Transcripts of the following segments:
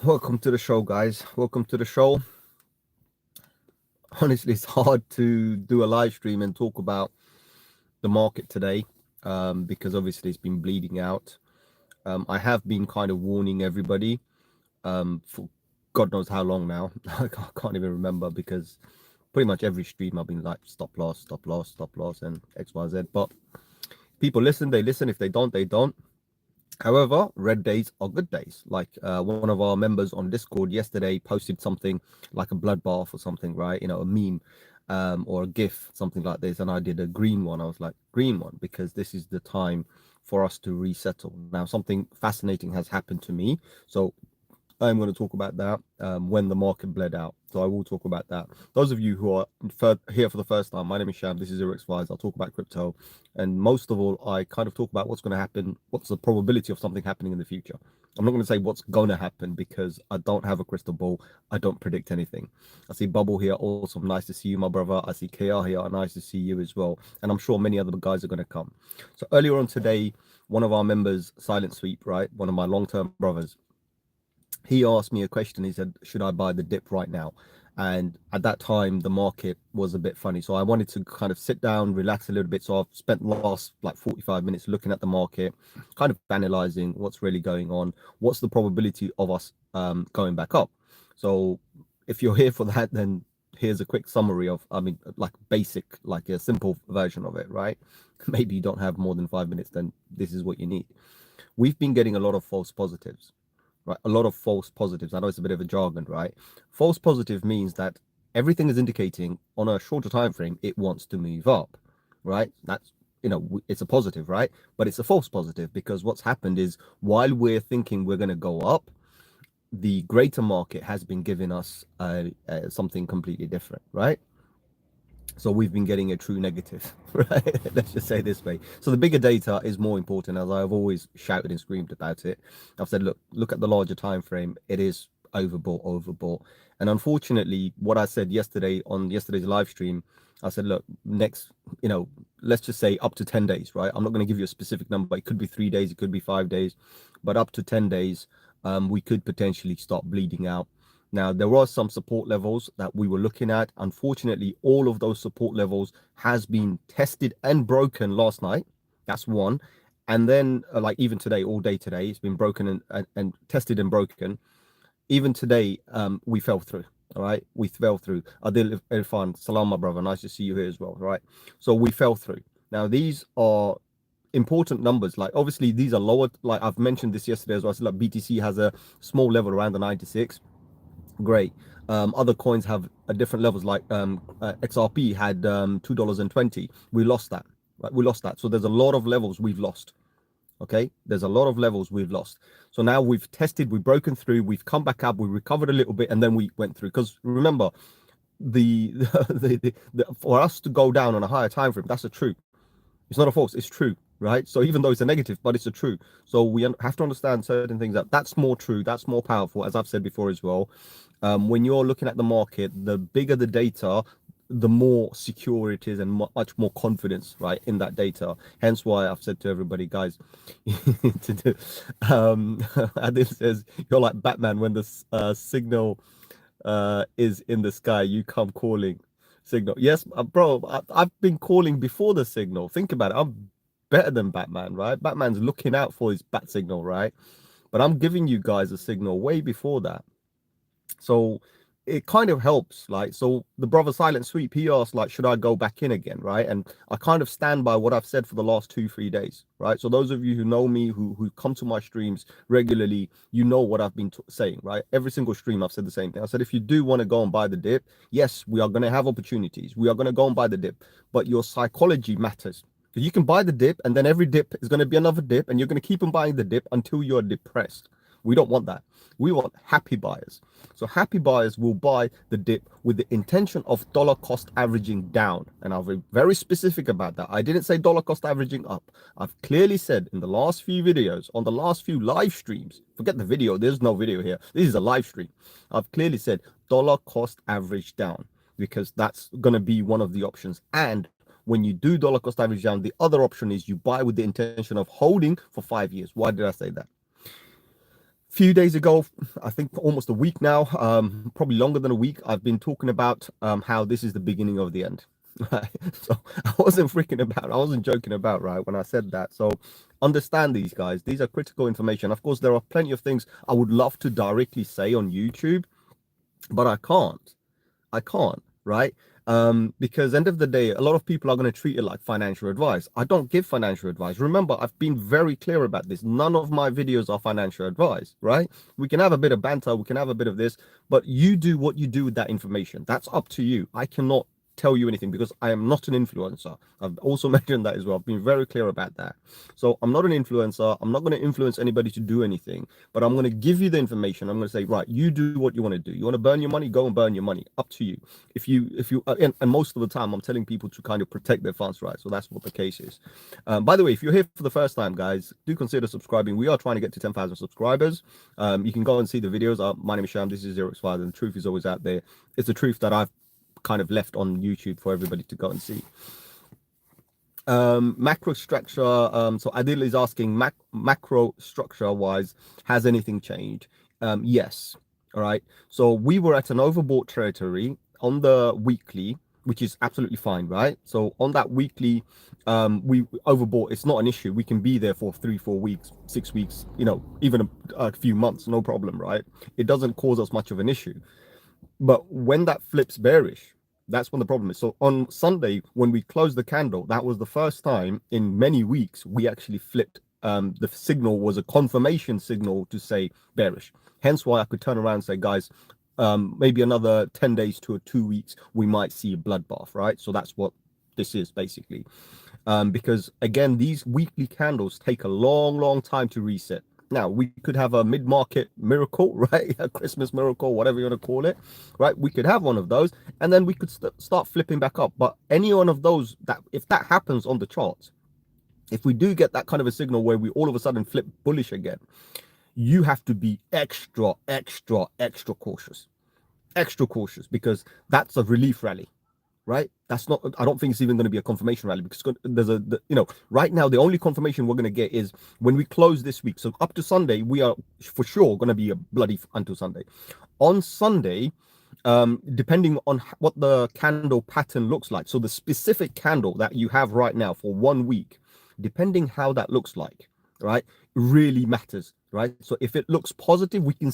Welcome to the show, guys. Welcome to the show. Honestly, it's hard to do a live stream and talk about the market today because obviously it's been bleeding out. I have been kind of warning everybody for God knows how long now. I can't even remember because pretty much every stream I've been like stop loss, stop loss, stop loss, and XYZ. But people listen, they listen. If they don't, they don't. However, red days are good days. Like one of our members on Discord yesterday posted something like a bloodbath or something, right? A meme or a GIF, something like this. And I did a green one. I was like, green one, because this is the time for us to resettle. Now, something fascinating has happened to me. So I'm going to talk about that when the market bled out. So I will talk about that. Those of you who are here for the first time, my name is Sham. This is 0xfiles. I'll talk about crypto. And most of all, I kind of talk about what's going to happen. What's the probability of something happening in the future? I'm not going to say what's going to happen because I don't have a crystal ball. I don't predict anything. I see Bubble here. Awesome. Nice to see you, my brother. I see KR here. Nice to see you as well. And I'm sure many other guys are going to come. So earlier on today, one of our members, Silent Sweep, right? One of my long-term brothers, he asked me a question. He said, should I buy the dip right now? And at that time, the market was a bit funny. So I wanted to kind of sit down, relax a little bit. So I've spent the last like 45 minutes looking at the market, kind of analyzing what's really going on. What's the probability of us going back up? So if you're here for that, then here's a quick summary of, like basic, like a simple version of it, right? Maybe you don't have more than 5 minutes, then this is what you need. We've been getting a lot of false positives, right? A lot of false positives. I know it's a bit of a jargon, right? False positive means that everything is indicating on a shorter time frame it wants to move up, right? That's it's a positive, right? But it's a false positive because what's happened is while we're thinking we're going to go up, the greater market has been giving us something completely different, right? So we've been getting a true negative, right? Let's just say this way. So the bigger data is more important, as I've always shouted and screamed about it. I've said, look at the larger time frame. It is overbought. And unfortunately, what I said yesterday on yesterday's live stream, I said, look, next, let's just say up to 10 days, right? I'm not going to give you a specific number. It could be 3 days, it could be 5 days, but up to 10 days, we could potentially start bleeding out. Now, there were some support levels that we were looking at. Unfortunately, all of those support levels has been tested and broken last night. That's one. And then, like even today, all day today, it's been broken and tested and broken. Even today, we fell through. All right, we fell through. Adil Irfan, salam, my brother. Nice to see you here as well. Right. So we fell through. Now, these are important numbers. Like obviously, these are lower. Like I've mentioned this yesterday as well. So like BTC has a small level around the 96. Great. Other coins have different levels, like XRP had $2.20. We lost that, right? We lost that. So there's a lot of levels we've lost. Okay, there's a lot of levels we've lost. So now we've tested, we've broken through, we've come back up, we recovered a little bit, and then we went through. Because remember, the, for us to go down on a higher time frame, that's a true. It's not a false, it's true, right? So even though it's a negative, but it's a true. So we have to understand certain things that's more true, that's more powerful, as I've said before as well. When you're looking at the market, the bigger the data, the more secure it is and much more confidence, right, in that data. Hence why I've said to everybody, guys, to do, Adil says, you're like Batman when the signal is in the sky, you come calling. Signal. Yes, bro, I've been calling before the signal. Think about it. I'm better than Batman, right? Batman's looking out for his bat signal, right? But I'm giving you guys a signal way before that. So it kind of helps. Like, so the brother Silent Sweep, he asked, like, should I go back in again, right? And I kind of stand by what I've said for the last 2-3 days, right? So those of you who know me, who come to my streams regularly, you know what I've been saying, right? Every single stream I've said the same thing. I said, if you do want to go and buy the dip, yes, we are going to have opportunities. We are going to go and buy the dip, but your psychology matters. Because you can buy the dip, and then every dip is going to be another dip, and you're going to keep on buying the dip until you're depressed. We don't want that. We want happy buyers. So happy buyers will buy the dip with the intention of dollar cost averaging down. And I'll be very specific about that. I didn't say dollar cost averaging up. I've clearly said in the last few videos, on the last few live streams, forget the video, there's no video here. This is a live stream. I've clearly said dollar cost average down because that's going to be one of the options. And when you do dollar cost average down, the other option is you buy with the intention of holding for 5 years. Why did I say that? Few days ago, I think almost a week now, probably longer than a week, I've been talking about how this is the beginning of the end. Right? So I wasn't freaking about, I wasn't joking about, right, when I said that. So understand these guys, these are critical information. Of course, there are plenty of things I would love to directly say on YouTube, but I can't. I can't, right? Because end of the day, a lot of people are going to treat it like financial advice. I don't give financial advice. Remember, I've been very clear about this. None of my videos are financial advice, right? We can have a bit of banter, we can have a bit of this, but you do what you do with that information. That's up to you. I cannot tell you anything because I am not an influencer. I've also mentioned that as well. I've been very clear about that. So I'm not an influencer. I'm not going to influence anybody to do anything, but I'm going to give you the information. I'm going to say, right, you do what you want to do. You want to burn your money, go and burn your money. Up to you. If you and most of the time I'm telling people to kind of protect their funds, right? So that's what the case is. By the way, if you're here for the first time, guys, do consider subscribing. We are trying to get to 10,000 subscribers. You can go and see the videos. My name is Sham. This is 0xfiles, and the truth is always out there. It's the truth that I've kind of left on YouTube for everybody to go and see. Macro structure. So Adil is asking, macro structure wise, has anything changed? Yes. All right. So we were at an overbought territory on the weekly, which is absolutely fine, right? So on that weekly, we overbought. It's not an issue. We can be there for 3-4 weeks, 6 weeks, even a few months, no problem, right? It doesn't cause us much of an issue. But when that flips bearish, that's when the problem is. So on Sunday, when we closed the candle, that was the first time in many weeks we actually flipped. The signal was a confirmation signal to say bearish. Hence why I could turn around and say, guys, maybe another 10 days to 2 weeks, we might see a bloodbath, right? So that's what this is basically. Because again, these weekly candles take a long time to reset. Now, we could have a mid-market miracle, right? A Christmas miracle, whatever you want to call it, right? We could have one of those, and then we could start flipping back up. But any one of those, that if that happens on the charts, if we do get that kind of a signal where we all of a sudden flip bullish again, you have to be extra cautious. Extra cautious, because that's a relief rally. Right? That's not, I don't think it's even going to be a confirmation rally, because there's right now, the only confirmation we're going to get is when we close this week. So up to Sunday, we are for sure going to be a bloody until Sunday. On Sunday, depending on what the candle pattern looks like. So the specific candle that you have right now for 1 week, depending how that looks like, right, really matters, right? So if it looks positive, we can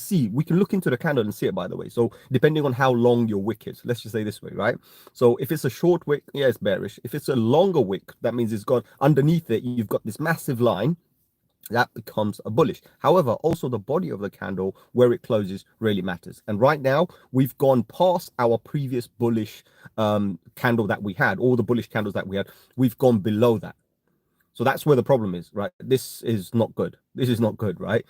look into the candle and see it, by the way. So depending on how long your wick is, let's just say this way, right? So if it's a short wick, yeah, it's bearish. If it's a longer wick, that means it's got underneath it, you've got this massive line, that becomes a bullish. However, also the body of the candle, where it closes, really matters. And right now, we've gone past our previous bullish candle that we had, all the bullish candles that we had, we've gone below that. So that's where the problem is, right? This is not good. This is not good, right?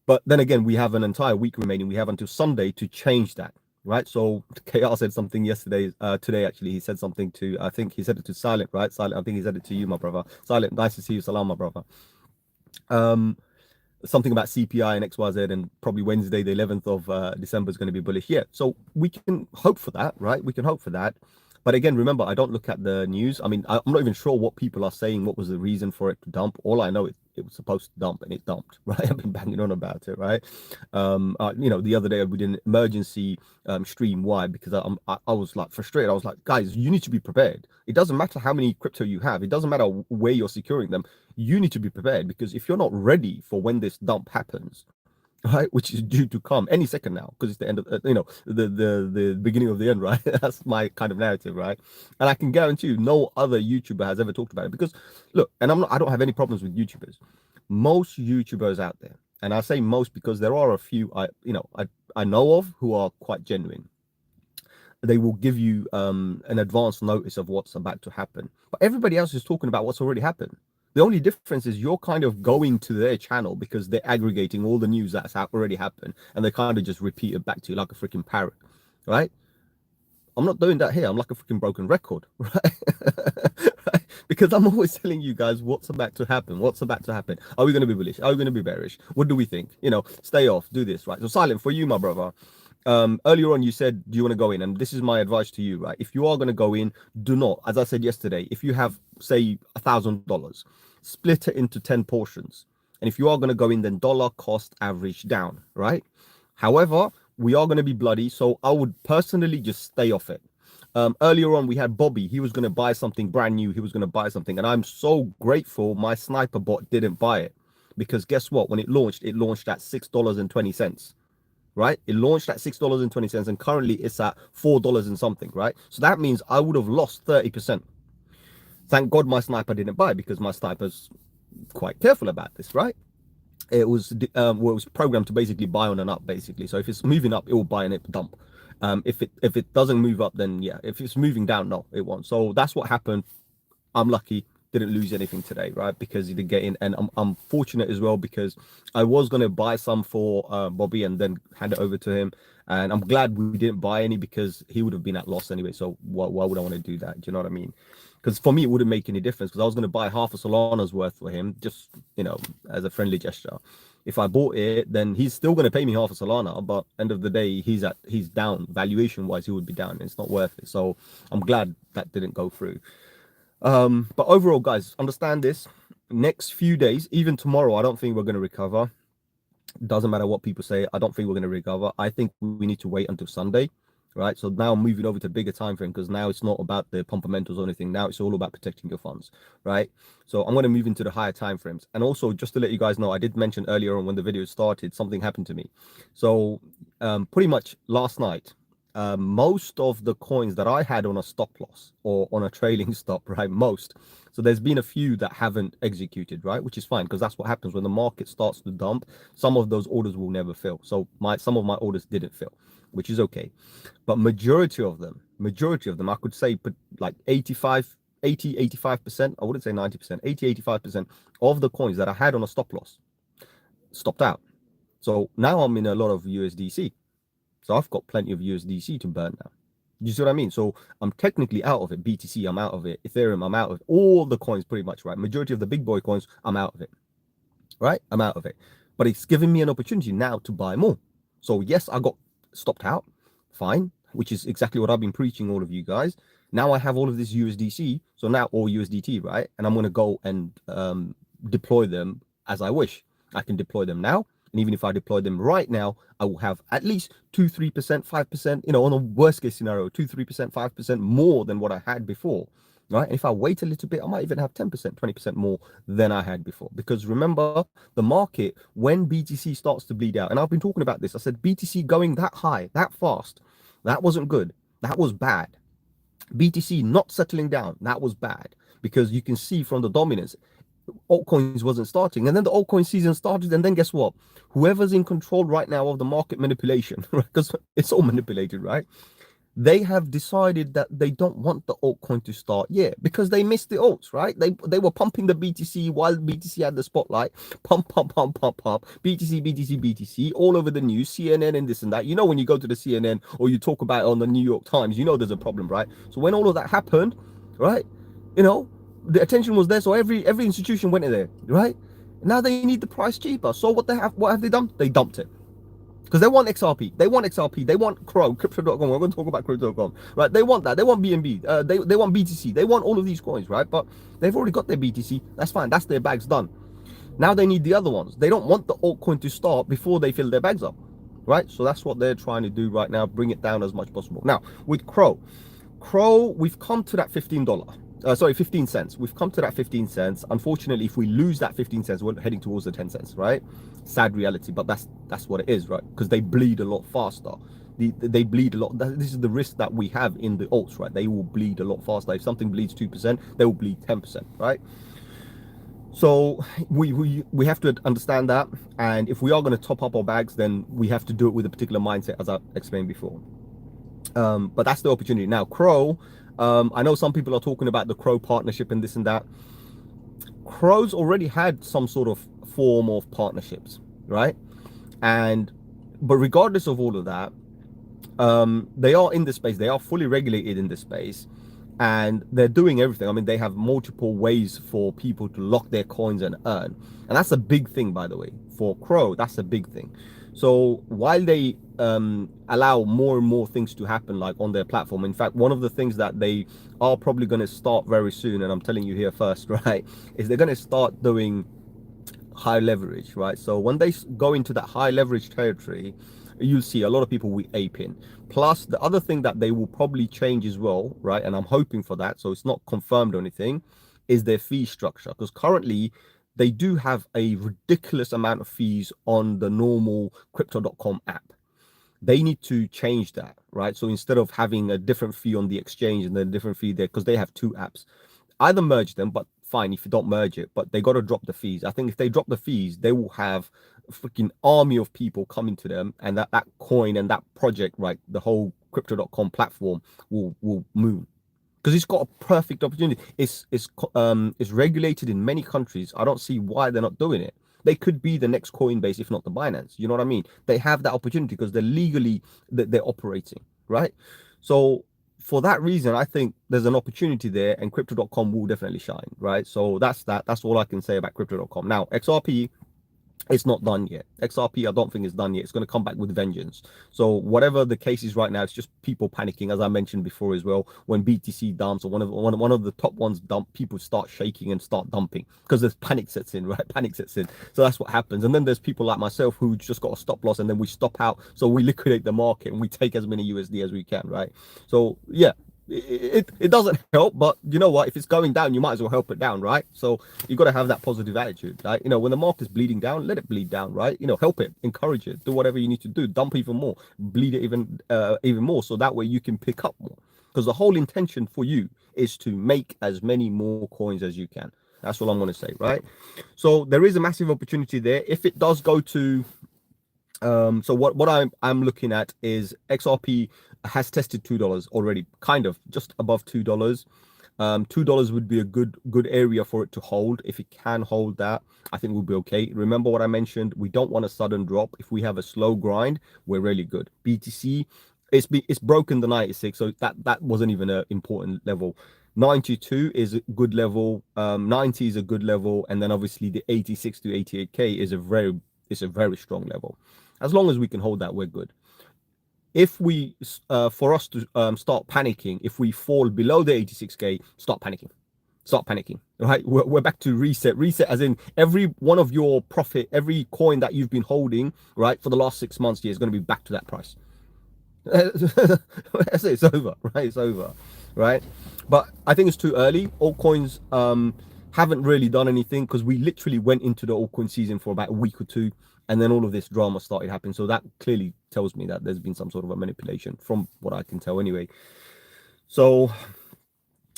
But then again, we have an entire week remaining. We have until Sunday to change that, right? So KR said something yesterday, today actually, he said something to, I think he said it to Silent, right? Silent, I think he said it to you, my brother. Silent, nice to see you. Salam, my brother. Something about CPI and XYZ, and probably Wednesday, the 11th of December is going to be bullish. Yeah, so we can hope for that, right? We can hope for that. But again, remember, I don't look at the news. I mean, I'm not even sure what people are saying, what was the reason for it to dump. All I know is it was supposed to dump, and it dumped, right? I've been banging on about it, right? The other day we did an emergency stream. Why? Because I was like frustrated. I was like, guys, you need to be prepared. It doesn't matter how many crypto you have. It doesn't matter where you're securing them. You need to be prepared, because if you're not ready for when this dump happens, right, which is due to come any second now, because it's the end of the beginning of the end, right? That's my kind of narrative, right? And I can guarantee you, no other YouTuber has ever talked about it, because look, and I don't have any problems with YouTubers. Most YouTubers out there, and I say most because there are a few I know of who are quite genuine. They will give you an advance notice of what's about to happen, but everybody else is talking about what's already happened. The only difference is you're kind of going to their channel because they're aggregating all the news that's already happened, and they kind of just repeat it back to you like a freaking parrot, right? I'm not doing that here. I'm like a freaking broken record, right? Right? Because I'm always telling you guys what's about to happen. What's about to happen? Are we going to be bullish? Are we going to be bearish? What do we think? Stay off, do this, right? So Silent, for you, my brother. Earlier on you said, do you want to go in? And this is my advice to you, right? If you are going to go in, do not, as I said yesterday, if you have, say, $1,000, split it into 10 portions. And if you are going to go in, then dollar cost average down, right? However, we are going to be bloody, so I would personally just stay off it. Earlier on, we had Bobby. He was going to buy something brand new. He was going to buy something, and I'm so grateful my sniper bot didn't buy it, because guess what? When it launched at $6.20, right? It launched at $6.20, and currently it's at $4 and something, right? So that means I would have lost 30%. Thank God my sniper didn't buy, because my sniper's quite careful about this, right? It was it was programmed to basically buy on and up, basically. So if it's moving up, it will buy and it dump. If it doesn't move up, then yeah. If it's moving down, no, it won't. So that's what happened. I'm lucky, didn't lose anything today, right? Because he did get in, and I'm fortunate as well, because I was gonna buy some for Bobby and then hand it over to him, and I'm glad we didn't buy any, because he would have been at loss anyway. So why would I want to do that? Do you know what I mean? Because for me, it wouldn't make any difference, because I was going to buy half a Solana's worth for him, just, you know, as a friendly gesture. If I bought it, then he's still going to pay me half a Solana, but end of the day, he's down. Valuation wise, he would be down. It's not worth it. So I'm glad that didn't go through. But overall, guys, understand this. Next few days, even tomorrow, I don't think we're going to recover. Doesn't matter what people say. I don't think we're going to recover. I think we need to wait until Sunday. Right, so now I'm moving over to bigger time frame, because now it's not about the fundamentals or anything. Now it's all about protecting your funds, right? So I'm going to move into the higher time frames. And also, just to let you guys know, I did mention earlier on when the video started, something happened to me. So pretty much last night, most of the coins that I had on a stop loss or on a trailing stop, right? Most. So there's been a few that haven't executed, right? Which is fine, because that's what happens when the market starts to dump. Some of those orders will never fill. So some of my orders didn't fill, which is okay. But majority of them, I could say, but like 85%, I wouldn't say 90%, 85% of the coins that I had on a stop loss stopped out. So now I'm in a lot of USDC. So I've got plenty of USDC to burn now. You see what I mean? So I'm technically out of it. BTC, I'm out of it. Ethereum, I'm out of it. All the coins pretty much, right? Majority of the big boy coins, I'm out of it, right? I'm out of it. But it's giving me an opportunity now to buy more. So yes, I got stopped out, fine, which is exactly what I've been preaching all of you guys. Now I have all of this USDC, so now, or USDT, right? And I'm going to go and deploy them as I wish. I can deploy them now, and even if I deploy them right now, I will have at least 2-3%, 5%, you know, on a worst case scenario, 2-3%, 5% more than what I had before, right? And if I wait a little bit, I might even have 10%, 20% more than I had before. Because remember, the market, when BTC starts to bleed out, and I've been talking about this, I said BTC going that high, that fast, that wasn't good. That was bad. BTC not settling down, that was bad. Because you can see from the dominance, altcoins wasn't starting, and then the altcoin season started, and then guess what? Whoever's in control right now of the market manipulation, right? Because it's all manipulated, right? They have decided that they don't want the altcoin to start yet, because they missed the alts, right? They were pumping the BTC while BTC had the spotlight, pump, BTC, all over the news, CNN and this and that. You know, when you go to the CNN or you talk about it on the New York Times, you know there's a problem, right? So when all of that happened, right, you know, the attention was there, so every institution went in there, right? Now they need the price cheaper. So what have they done? They dumped it. Because they want XRP, they want Crow, Crypto.com. We're going to talk about Crypto.com, right? They want that. They want BNB. They want BTC. They want all of these coins, right? But they've already got their BTC. That's fine. That's their bags done. Now they need the other ones. They don't want the altcoin to start before they fill their bags up, right? So that's what they're trying to do right now. Bring it down as much as possible. Now with Crow, we've come to that $15. 15 cents. We've come to that 15 cents. Unfortunately, if we lose that 15 cents, we're heading towards the 10 cents, right? Sad reality, but that's what it is, right? Because they bleed a lot faster. They bleed a lot. This is the risk that we have in the alts, right? They will bleed a lot faster. If something bleeds 2%, they will bleed 10%, right? So we have to understand that. And if we are going to top up our bags, then we have to do it with a particular mindset, as I explained before. But that's the opportunity. Now, Crow, I know some people are talking about the Crow partnership and this and that. Crow's already had some sort of form of partnerships, right? But regardless of all of that, they are in this space. They are fully regulated in this space, and they're doing everything. I mean, they have multiple ways for people to lock their coins and earn, and that's a big thing, by the way. For Crow, that's a big thing. So while they allow more and more things to happen, like on their platform, in fact, one of the things that they are probably going to start very soon, and I'm telling you here first, right, is they're going to start doing high leverage, right? So when they go into that high leverage territory, you'll see a lot of people will ape in. Plus, the other thing that they will probably change as well, right? And I'm hoping for that, so it's not confirmed or anything, is their fee structure. Because currently, they do have a ridiculous amount of fees on the normal crypto.com app. They need to change that, right? So instead of having a different fee on the exchange and then a different fee there, because they have two apps, either merge them, but fine if you don't merge it, but they got to drop the fees. I think if they drop the fees, they will have a freaking army of people coming to them, and that coin and that project, right, the whole crypto.com platform will move, because it's got a perfect opportunity. It's regulated in many countries. I don't see why they're not doing it. They could be the next Coinbase, if not the Binance. You know what I mean? They have that opportunity because they're legally they're operating, right? So for that reason, I think there's an opportunity there, and crypto.com will definitely shine, right? So that's all I can say about crypto.com. Now, XRP, it's not done yet. XRP, I don't think it's done yet. It's going to come back with vengeance. So whatever the case is right now, it's just people panicking, as I mentioned before as well. When BTC dumps or one of the top ones dump, people start shaking and start dumping because there's panic sets in, right? Panic sets in. So that's what happens. And then there's people like myself who just got a stop loss, and then we stop out. So we liquidate the market and we take as many USD as we can, right? So yeah, it doesn't help, but you know what, if it's going down, you might as well help it down, right? So you got to have that positive attitude, right? You know, when the market's bleeding down, let it bleed down, right? You know, help it, encourage it, do whatever you need to do, dump even more, bleed it even more, so that way you can pick up more, because the whole intention for you is to make as many more coins as you can. That's all I'm going to say, right? So there is a massive opportunity there if it does go to so what I'm looking at is XRP has tested $2 already, kind of just above $2. $2 would be a good area for it to hold. If it can hold that, I think we'll be okay. Remember what I mentioned, we don't want a sudden drop. If we have a slow grind, we're really good. BTC, it's broken the 96, so that wasn't even an important level. 92 is a good level, 90 is a good level, and then obviously the 86 to 88k is a very strong level. As long as we can hold that, we're good. If we for us to start panicking, if we fall below the 86k, start panicking, right? We're back to reset as in every one of your profit, every coin that you've been holding, right, for the last 6 months here is going to be back to that price. It's over, right? It's over, right? But I think it's too early. Altcoins haven't really done anything, because we literally went into the altcoin season for about a week or two, and then all of this drama started happening. So that clearly tells me that there's been some sort of a manipulation, from what I can tell anyway. So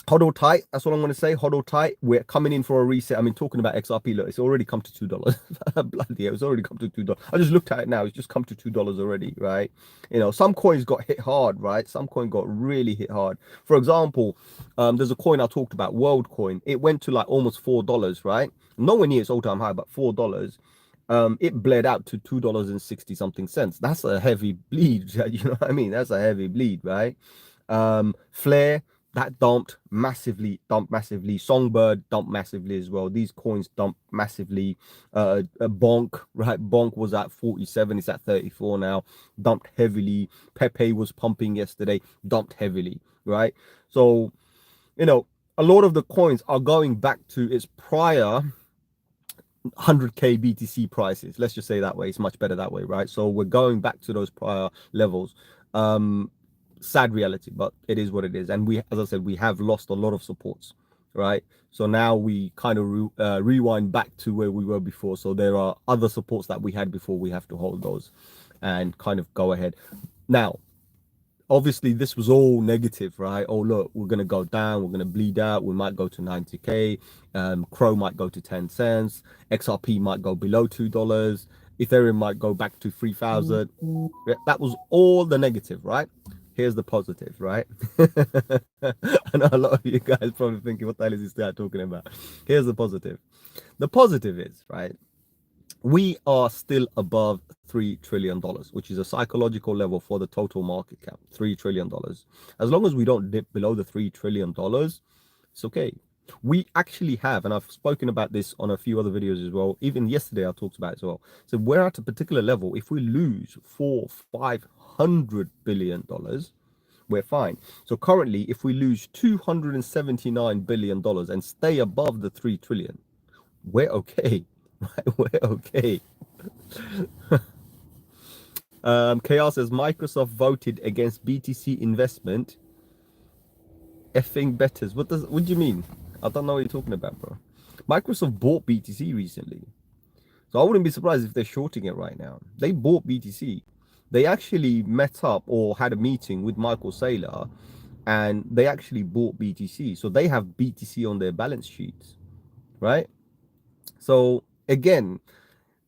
hodl tight. That's what I'm going to say. Hodl tight. We're coming in for a reset. I mean, talking about XRP, look, it's already come to $2. Bloody hell, it's already come to $2. I just looked at it now. It's just come to $2 already, right? You know, some coins got hit hard, right? Some coin got really hit hard. For example, there's a coin I talked about, WorldCoin. It went to like almost $4, right? Nowhere near its all-time high, but $4. It bled out to $2.60 something cents. That's a heavy bleed. You know what I mean? That's a heavy bleed, right? Flare, that dumped massively. Songbird dumped massively as well. These coins dumped massively. Bonk, right? Bonk was at 47, it's at 34 now, dumped heavily. Pepe was pumping yesterday, dumped heavily, right? So, you know, a lot of the coins are going back to its prior 100k BTC prices. Let's just say that way. It's much better that way, right? So we're going back to those prior levels. Sad reality, but it is what it is. And we, as I said, we have lost a lot of supports, right? So now we kind of rewind back to where we were before. So there are other supports that we had before. We have to hold those and kind of go ahead. Now, obviously this was all negative, right? Oh look, we're going to go down, we're going to bleed out, we might go to 90k, Crow might go to 10 cents, XRP might go below $2, ethereum might go back to 3,000. That was all the negative, right? Here's the positive, right? I know a lot of you guys probably thinking, what the hell is this guy talking about? Here's the positive. The positive is, right, we are still above $3 trillion, which is a psychological level for the total market cap. $3 trillion. As long as we don't dip below the $3 trillion, it's okay. We actually have, and I've spoken about this on a few other videos as well, even yesterday I talked about it as well. So we're at a particular level. If we lose $500 billion, we're fine. So currently, if we lose $279 billion and stay above the 3 trillion, we're okay. Right, we're okay. KR says Microsoft voted against BTC investment. Effing betters. What do you mean? I don't know what you're talking about, bro. Microsoft bought BTC recently. So I wouldn't be surprised if they're shorting it right now. They bought BTC. They actually met up or had a meeting with Michael Saylor and they actually bought BTC. So they have BTC on their balance sheets, right? So again,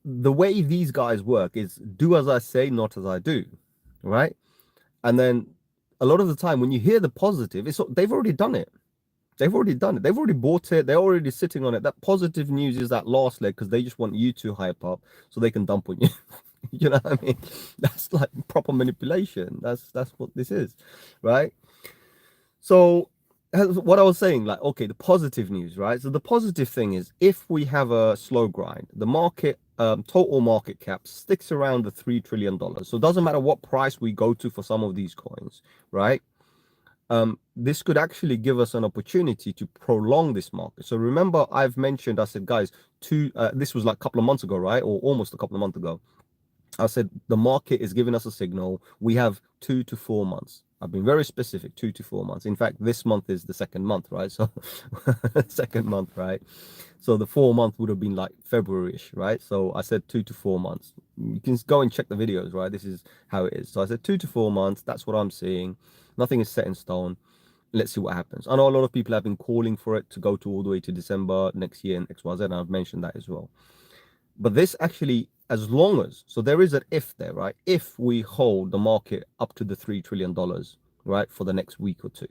the way these guys work is do as I say, not as I do, right? And then a lot of the time when you hear the positive, they've already done it. They've already done it. They've already bought it. They're already sitting on it. That positive news is that last leg because they just want you to hype up so they can dump on you. You know what I mean? That's like proper manipulation. That's what this is, right? So what I was saying, like, okay, the positive news, right? So the positive thing is if we have a slow grind, the market total market cap sticks around the $3 trillion. So it doesn't matter what price we go to for some of these coins, right? This could actually give us an opportunity to prolong this market. So remember, I've mentioned, I said, guys, this was like a couple of months ago, right? Or almost a couple of months ago. I said, the market is giving us a signal. We have 2 to 4 months. I've been very specific, 2 to 4 months. In fact, this month is the second month, right? So second month, right? So the 4 month would have been like February-ish, right? So I said 2 to 4 months. You can go and check the videos, right? This is how it is. So I said 2 to 4 months. That's what I'm seeing. Nothing is set in stone. Let's see what happens. I know a lot of people have been calling for it to go to all the way to December next year and XYZ, and I've mentioned that as well. But this actually, as long as, so there is an if there, right? If we hold the market up to the $3 trillion, right, for the next week or two,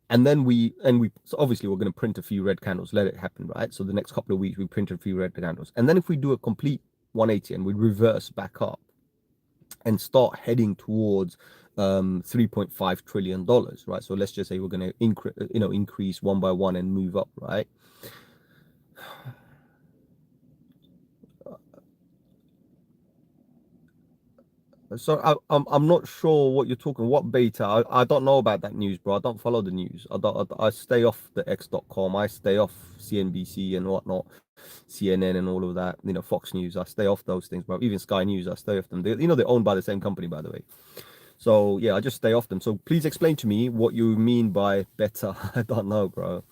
and then so obviously we're going to print a few red candles, let it happen, right? So the next couple of weeks we print a few red candles, and then if we do a complete 180 and we reverse back up and start heading towards $3.5 trillion, right? So let's just say we're going to increase one by one and move up, right? So I'm not sure what you're talking. What beta? I don't know about that news, bro. I don't follow the news. I stay off the X.com. I stay off CNBC and whatnot, CNN and all of that. Fox News. I stay off those things, bro. Even Sky News. I stay off them. They're owned by the same company, by the way. So yeah, I just stay off them. So please explain to me what you mean by better. I don't know, bro.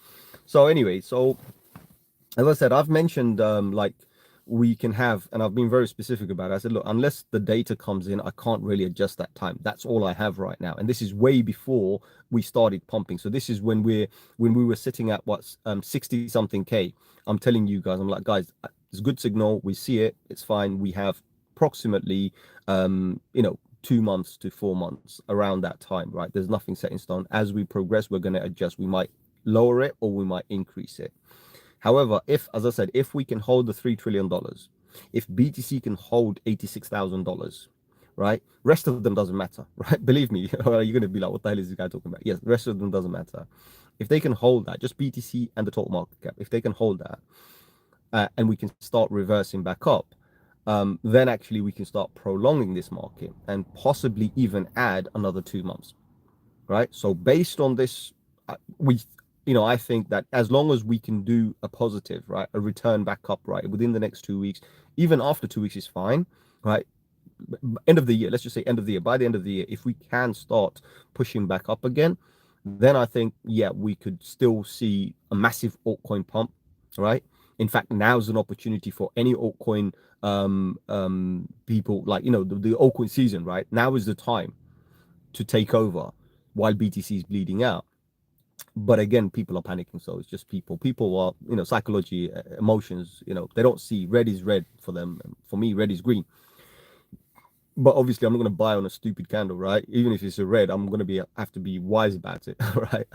So anyway, as I said, I've mentioned like we can have, and I've been very specific about it. I said, look, unless the data comes in, I can't really adjust that time. That's all I have right now. And this is way before we started pumping. So this is when we were sitting at 60 something K. I'm telling you guys, I'm like, guys, it's a good signal. We see it. It's fine. We have approximately 2 months to 4 months around that time, right? There's nothing set in stone. As we progress, we're going to adjust. We might lower it or we might increase it. However, as I said, if we can hold the $3 trillion, if BTC can hold $86,000, right? Rest of them doesn't matter, right? Believe me, you're going to be like, what the hell is this guy talking about? Yes, the rest of them doesn't matter. If they can hold that, just BTC and the total market cap, if they can hold that, and we can start reversing back up, then actually we can start prolonging this market and possibly even add another 2 months, right? So based on this, I think that as long as we can do a positive, right, a return back up, right, within the next 2 weeks, even after 2 weeks is fine, right? End of the year, let's just say end of the year. By the end of the year, if we can start pushing back up again, then I think, yeah, we could still see a massive altcoin pump, right? In fact, now's an opportunity for any altcoin people, like, the altcoin season, right? Now is the time to take over while BTC is bleeding out. But again, people are panicking. So it's just people are, psychology, emotions, they don't see red is red for them. For me, red is green. But obviously I'm not going to buy on a stupid candle, right? Even if it's a red, I'm going to have to be wise about it, right?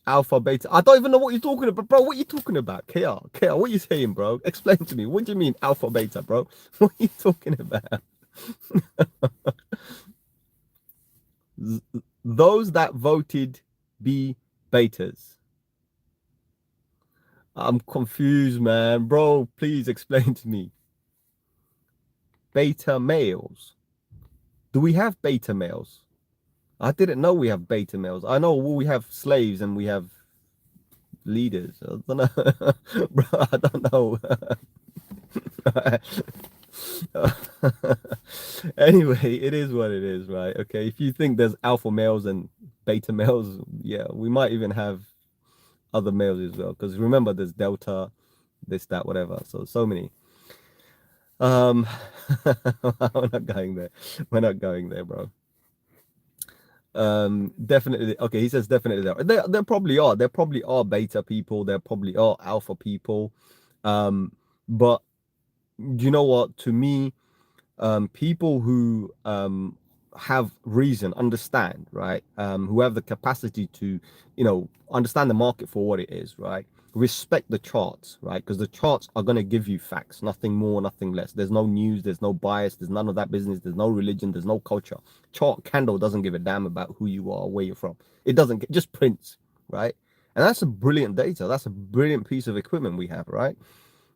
Alpha, beta. I don't even know what you're talking about, bro. What are you talking about? KR, what are you saying, bro? Explain to me. What do you mean alpha, beta, bro? What are you talking about? Those that voted be betas. I'm confused, man. Bro, please explain to me. Beta males. Do we have beta males? I didn't know we have beta males. I know we have slaves and we have leaders. I don't know, bro. I don't know. Anyway, it is what it is, right? Okay, if you think there's alpha males and beta males, yeah, we might even have other males as well. Because remember, there's delta, this, that, whatever. So many. We're not going there. We're not going there, bro. Definitely. Okay, he says definitely there probably are. There probably are beta people. There probably are alpha people. But you know what? To me, people who have reason, understand, right? Who have the capacity to, understand the market for what it is, right? Respect the charts, right? Because the charts are going to give you facts, nothing more, nothing less. There's no news, there's no bias, there's none of that business, there's no religion, there's no culture. Chart candle doesn't give a damn about who you are, where you're from. It doesn't, just prints, right? And that's a brilliant data. That's a brilliant piece of equipment we have, right?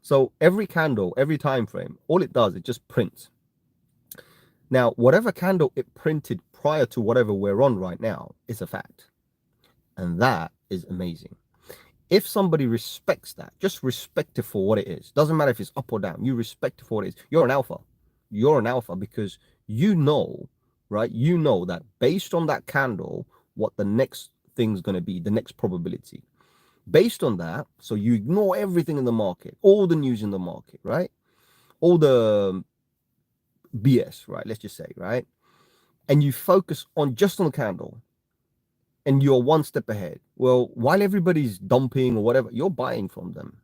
So every candle, every time frame, all it does, it just prints. Now, whatever candle it printed prior to whatever we're on right now is a fact. And that is amazing. If somebody respects that, just respect it for what it is. Doesn't matter if it's up or down. You respect it for what it is. You're an alpha. You're an alpha because you know, right? You know that based on that candle, what the next thing's going to be, the next probability. Based on that, so you ignore everything in the market, all the news in the market, right? All the BS, right? Let's just say, right? And you focus on just on the candle and you're one step ahead. Well, while everybody's dumping or whatever, you're buying from them.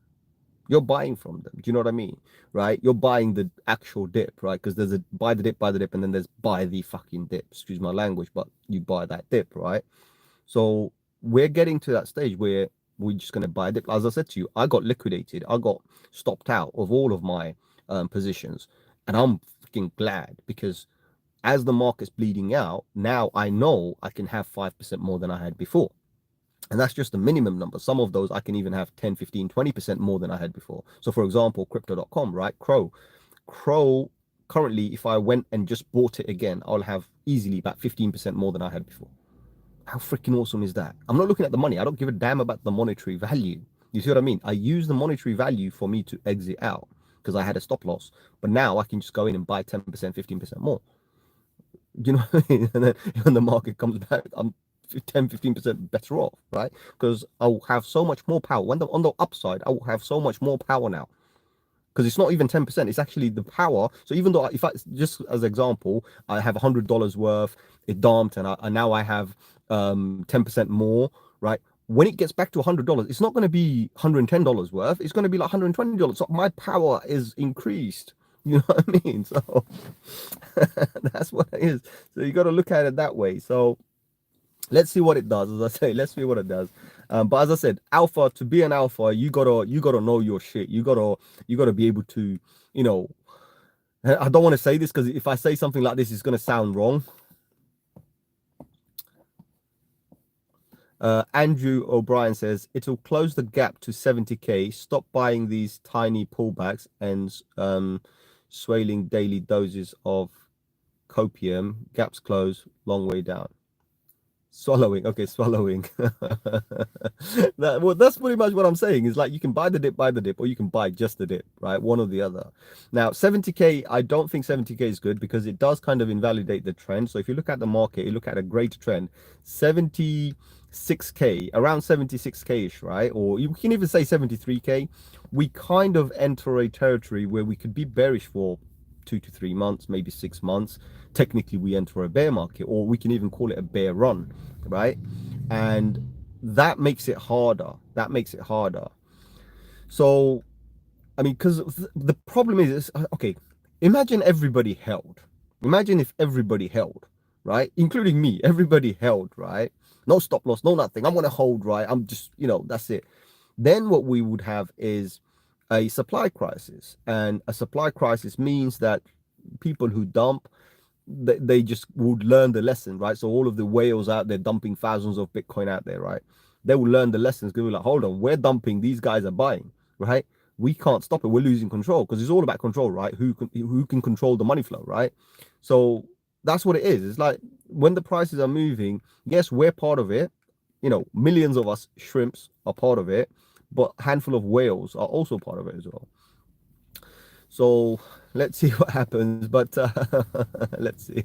You're buying from them. Do you know what I mean? Right? You're buying the actual dip, right? Because there's a buy the dip, and then there's buy the fucking dip. Excuse my language, but you buy that dip, right? So we're getting to that stage where we're just going to buy a dip. As I said to you, I got liquidated. I got stopped out of all of my positions. And I'm freaking glad because as the market's bleeding out, now I know I can have 5% more than I had before. And that's just the minimum number. Some of those I can even have 10, 15, 20% more than I had before. So for example, crypto.com, right? Crow currently, if I went and just bought it again, I'll have easily about 15% more than I had before. How freaking awesome is that? I'm not looking at the money. I don't give a damn about the monetary value. You see what I mean? I use the monetary value for me to exit out because I had a stop loss. But now I can just go in and buy 10%, 15% more. You know what I mean? And then when the market comes back, I'm 10, 15% better off, right? Because I'll have so much more power. When on the upside, I will have so much more power now. Because it's not even 10%, it's actually the power. So even though if I just as an example, I have $100 worth, it dumped, and now I have 10% more, right? When it gets back to $100, it's not going to be $110 worth, it's going to be like $120. So my power is increased. You know what I mean? So that's what it is. So you got to look at it that way. So let's see what it does. As I say, let's see what it does. But as I said, alpha, to be an alpha, you gotta know your shit. You gotta be able to, I don't want to say this because if I say something like this, it's gonna sound wrong. Andrew O'Brien says it'll close the gap to 70k. Stop buying these tiny pullbacks and swelling daily doses of copium. Gaps close, long way down. Swallowing, okay, swallowing. That's pretty much what I'm saying. Is like you can buy the dip, or you can buy just the dip, right? One or the other. Now, 70k, I don't think 70k is good because it does kind of invalidate the trend. So if you look at the market, you look at a greater trend, 76k, around 76k-ish, right? Or you can even say 73k. We kind of enter a territory where we could be bearish for 2 to 3 months, maybe 6 months. Technically we enter a bear market, or we can even call it a bear run, right? And that makes it harder. So I mean, because the problem is okay, imagine everybody held. Imagine if everybody held, right? Including me. Everybody held, right? No stop loss, no nothing. I'm gonna hold, right? I'm just, that's it. Then what we would have is a supply crisis, and a supply crisis means that people who dump, they just would learn the lesson, right? So all of the whales out there dumping thousands of Bitcoin out there, right? They will learn the lessons. They will be like, hold on, we're dumping, these guys are buying, right? We can't stop it. We're losing control because it's all about control, right? Who can control the money flow, right? So that's what it is. It's like when the prices are moving, yes, we're part of it, millions of us shrimps are part of it, but a handful of whales are also part of it as well. So let's see what happens, but let's see.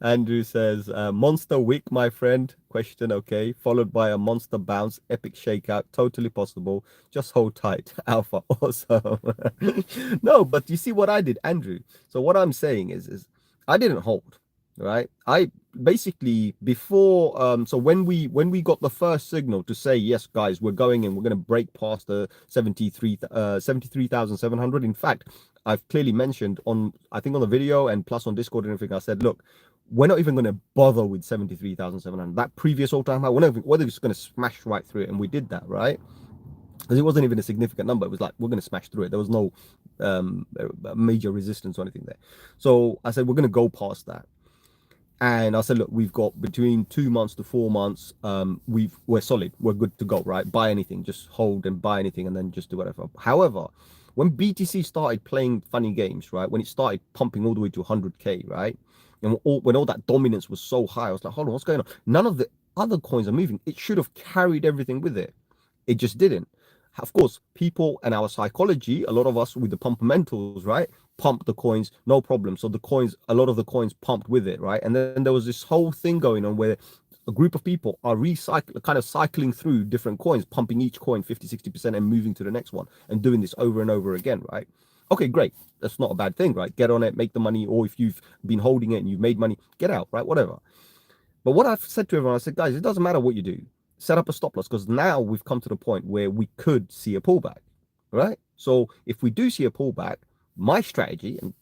Andrew says, Monster Week, my friend. Question, okay. Followed by a monster bounce, epic shakeout, totally possible. Just hold tight. Alpha, awesome. No, but you see what I did, Andrew. So what I'm saying is I didn't hold, right? I basically before so when we got the first signal to say, yes, guys, we're going and we're gonna break past the 73,700. In fact, I've clearly mentioned on, I think on the video and plus on Discord and everything, I said, look, we're not even going to bother with 73,700. That previous all-time high, we're just going to smash right through it. And we did that, right? Because it wasn't even a significant number. It was like, we're going to smash through it. There was no major resistance or anything there. So I said, we're going to go past that. And I said, look, we've got between 2 months to 4 months. We're solid. We're good to go, right? Buy anything, just hold and buy anything and then just do whatever. However, when BTC started playing funny games, right? When it started pumping all the way to 100K, right? And when all that dominance was so high, I was like, hold on, what's going on? None of the other coins are moving. It should have carried everything with it. It just didn't. Of course, people and our psychology, a lot of us with the pumpermentals, right? Pump the coins, no problem. So the coins, a lot of the coins pumped with it, right? And then there was this whole thing going on where a group of people are kind of cycling through different coins, pumping each coin 50-60% and moving to the next one and doing this over and over again, right? Okay, great. That's not a bad thing, right? Get on it, make the money, or if you've been holding it and you've made money, get out, right? Whatever. But what I've said to everyone, I said, guys, it doesn't matter what you do. Set up a stop loss, because now we've come to the point where we could see a pullback, right? So if we do see a pullback, my strategy, and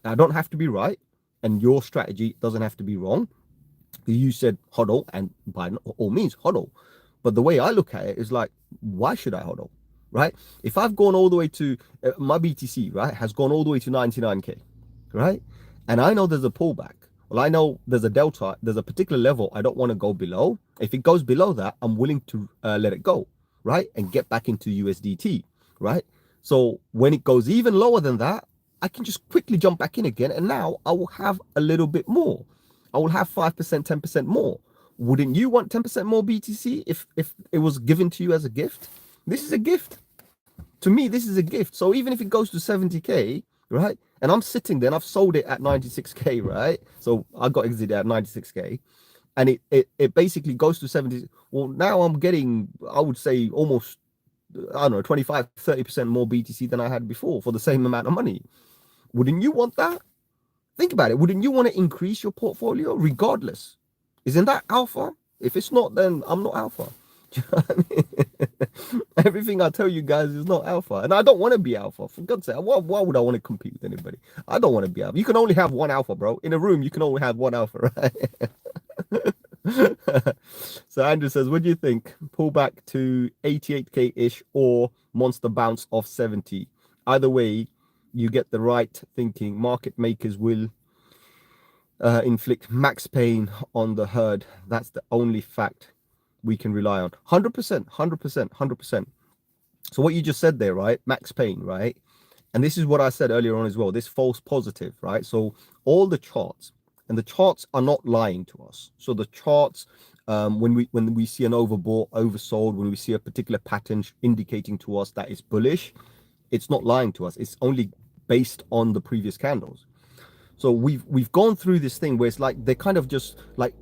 I don't have to be right, and your strategy doesn't have to be wrong. You said hodl, and by all means hodl. But the way I look at it is like, why should I hodl, right? If I've gone all the way to my BTC, right, has gone all the way to 99K, right? And I know there's a pullback. Well, I know there's a delta, there's a particular level I don't want to go below. If it goes below that, I'm willing to let it go, right? And get back into USDT, right? So when it goes even lower than that, I can just quickly jump back in again. And now I will have a little bit more. I will have 5%, 10% more. Wouldn't you want 10% more BTC if it was given to you as a gift? This is a gift. To me, this is a gift. So even if it goes to 70K, right? And I'm sitting there and I've sold it at 96K, right? So I got exited at 96K. And it basically goes to 70. Well, now I'm getting, I would say, almost, I don't know, 25, 30% more BTC than I had before for the same amount of money. Wouldn't you want that? Think about it. Wouldn't you want to increase your portfolio regardless? Isn't that alpha? If it's not, then I'm not alpha. Do you know what I mean? Everything I tell you guys is not alpha. And I don't want to be alpha. For God's sake, why would I want to compete with anybody? I don't want to be alpha. You can only have one alpha, bro. In a room, you can only have one alpha, right? So Andrew says, what do you think? Pull back to 88K-ish or monster bounce off 70? Either way, you get the right thinking. Market makers will inflict max pain on the herd. That's the only fact we can rely on. 100%, 100%, 100%. So what you just said there, right? Max pain, right? And this is what I said earlier on as well, this false positive, right? So all the charts, and the charts are not lying to us. So the charts, when we see an overbought, oversold, when we see a particular pattern indicating to us that it's bullish, it's not lying to us. It's only based on the previous candles. So we've gone through this thing where it's like they're kind of just like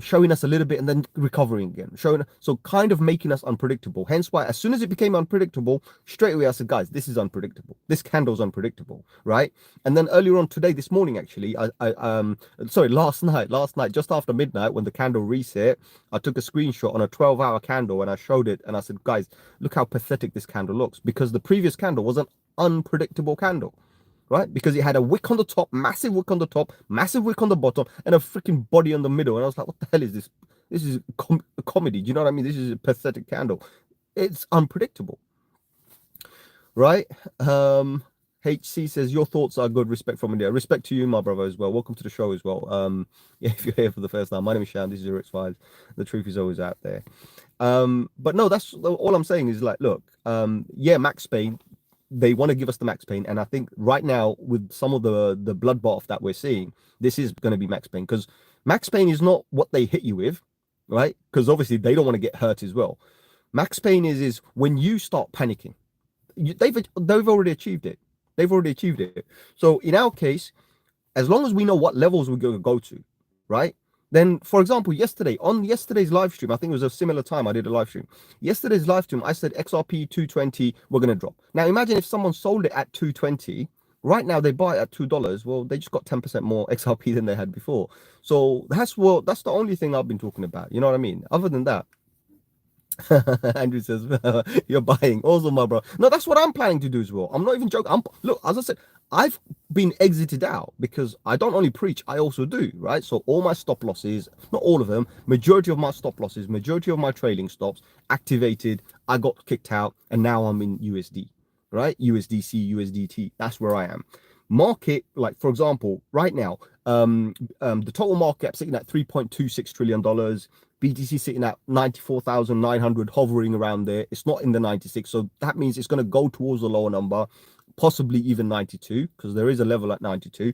showing us a little bit and then recovering again, so kind of making us unpredictable. Hence why as soon as it became unpredictable, straight away I said, guys, this is unpredictable. This candle's unpredictable, right? And then earlier on today, this morning actually, last night, just after midnight when the candle reset, I took a screenshot on a 12-hour candle and I showed it and I said, guys, look how pathetic this candle looks, because the previous candle was an unpredictable candle. Right? Because it had a wick on the top, massive wick on the top, massive wick on the bottom, and a freaking body on the middle. And I was like, what the hell is this? This is a comedy. Do you know what I mean? This is a pathetic candle. It's unpredictable. Right? HC says, your thoughts are good. Respect from India. Respect to you, my brother, as well. Welcome to the show as well. Yeah, if you're here for the first time, my name is Sham. This is 0xfiles. The truth is always out there. But no, that's all I'm saying is like, look, yeah, max pain. they want to give us the max pain. And I think right now, with some of the bloodbath that we're seeing, this is going to be max pain, because max pain is not what they hit you with, right? Because obviously they don't want to get hurt as well. Max pain is when you start panicking. They've already achieved it. They've already achieved it. So in our case, as long as we know what levels we're going to go to, right? Then, for example, on yesterday's live stream, I think it was a similar time I did a live stream. Yesterday's live stream, I said XRP 220, we're going to drop. Now, imagine if someone sold it at 220. Right now, they buy it at $2. Well, they just got 10% more XRP than they had before. So that's the only thing I've been talking about. You know what I mean? Other than that, Andrew says, you're buying. Also, my bro. No, that's what I'm planning to do as well. I'm not even joking. Look, as I said, I've been exited out because I don't only preach, I also do, right? So all my stop losses, not all of them, majority of my stop losses, majority of my trailing stops activated. I got kicked out, and now I'm in USD, right? USDC, USDT. That's where I am. Market, like for example, right now, the total market cap sitting at $3.26 trillion. BTC sitting at 94,900, hovering around there. It's not in the 96, so that means it's going to go towards the lower number, possibly even 92, because there is a level at 92.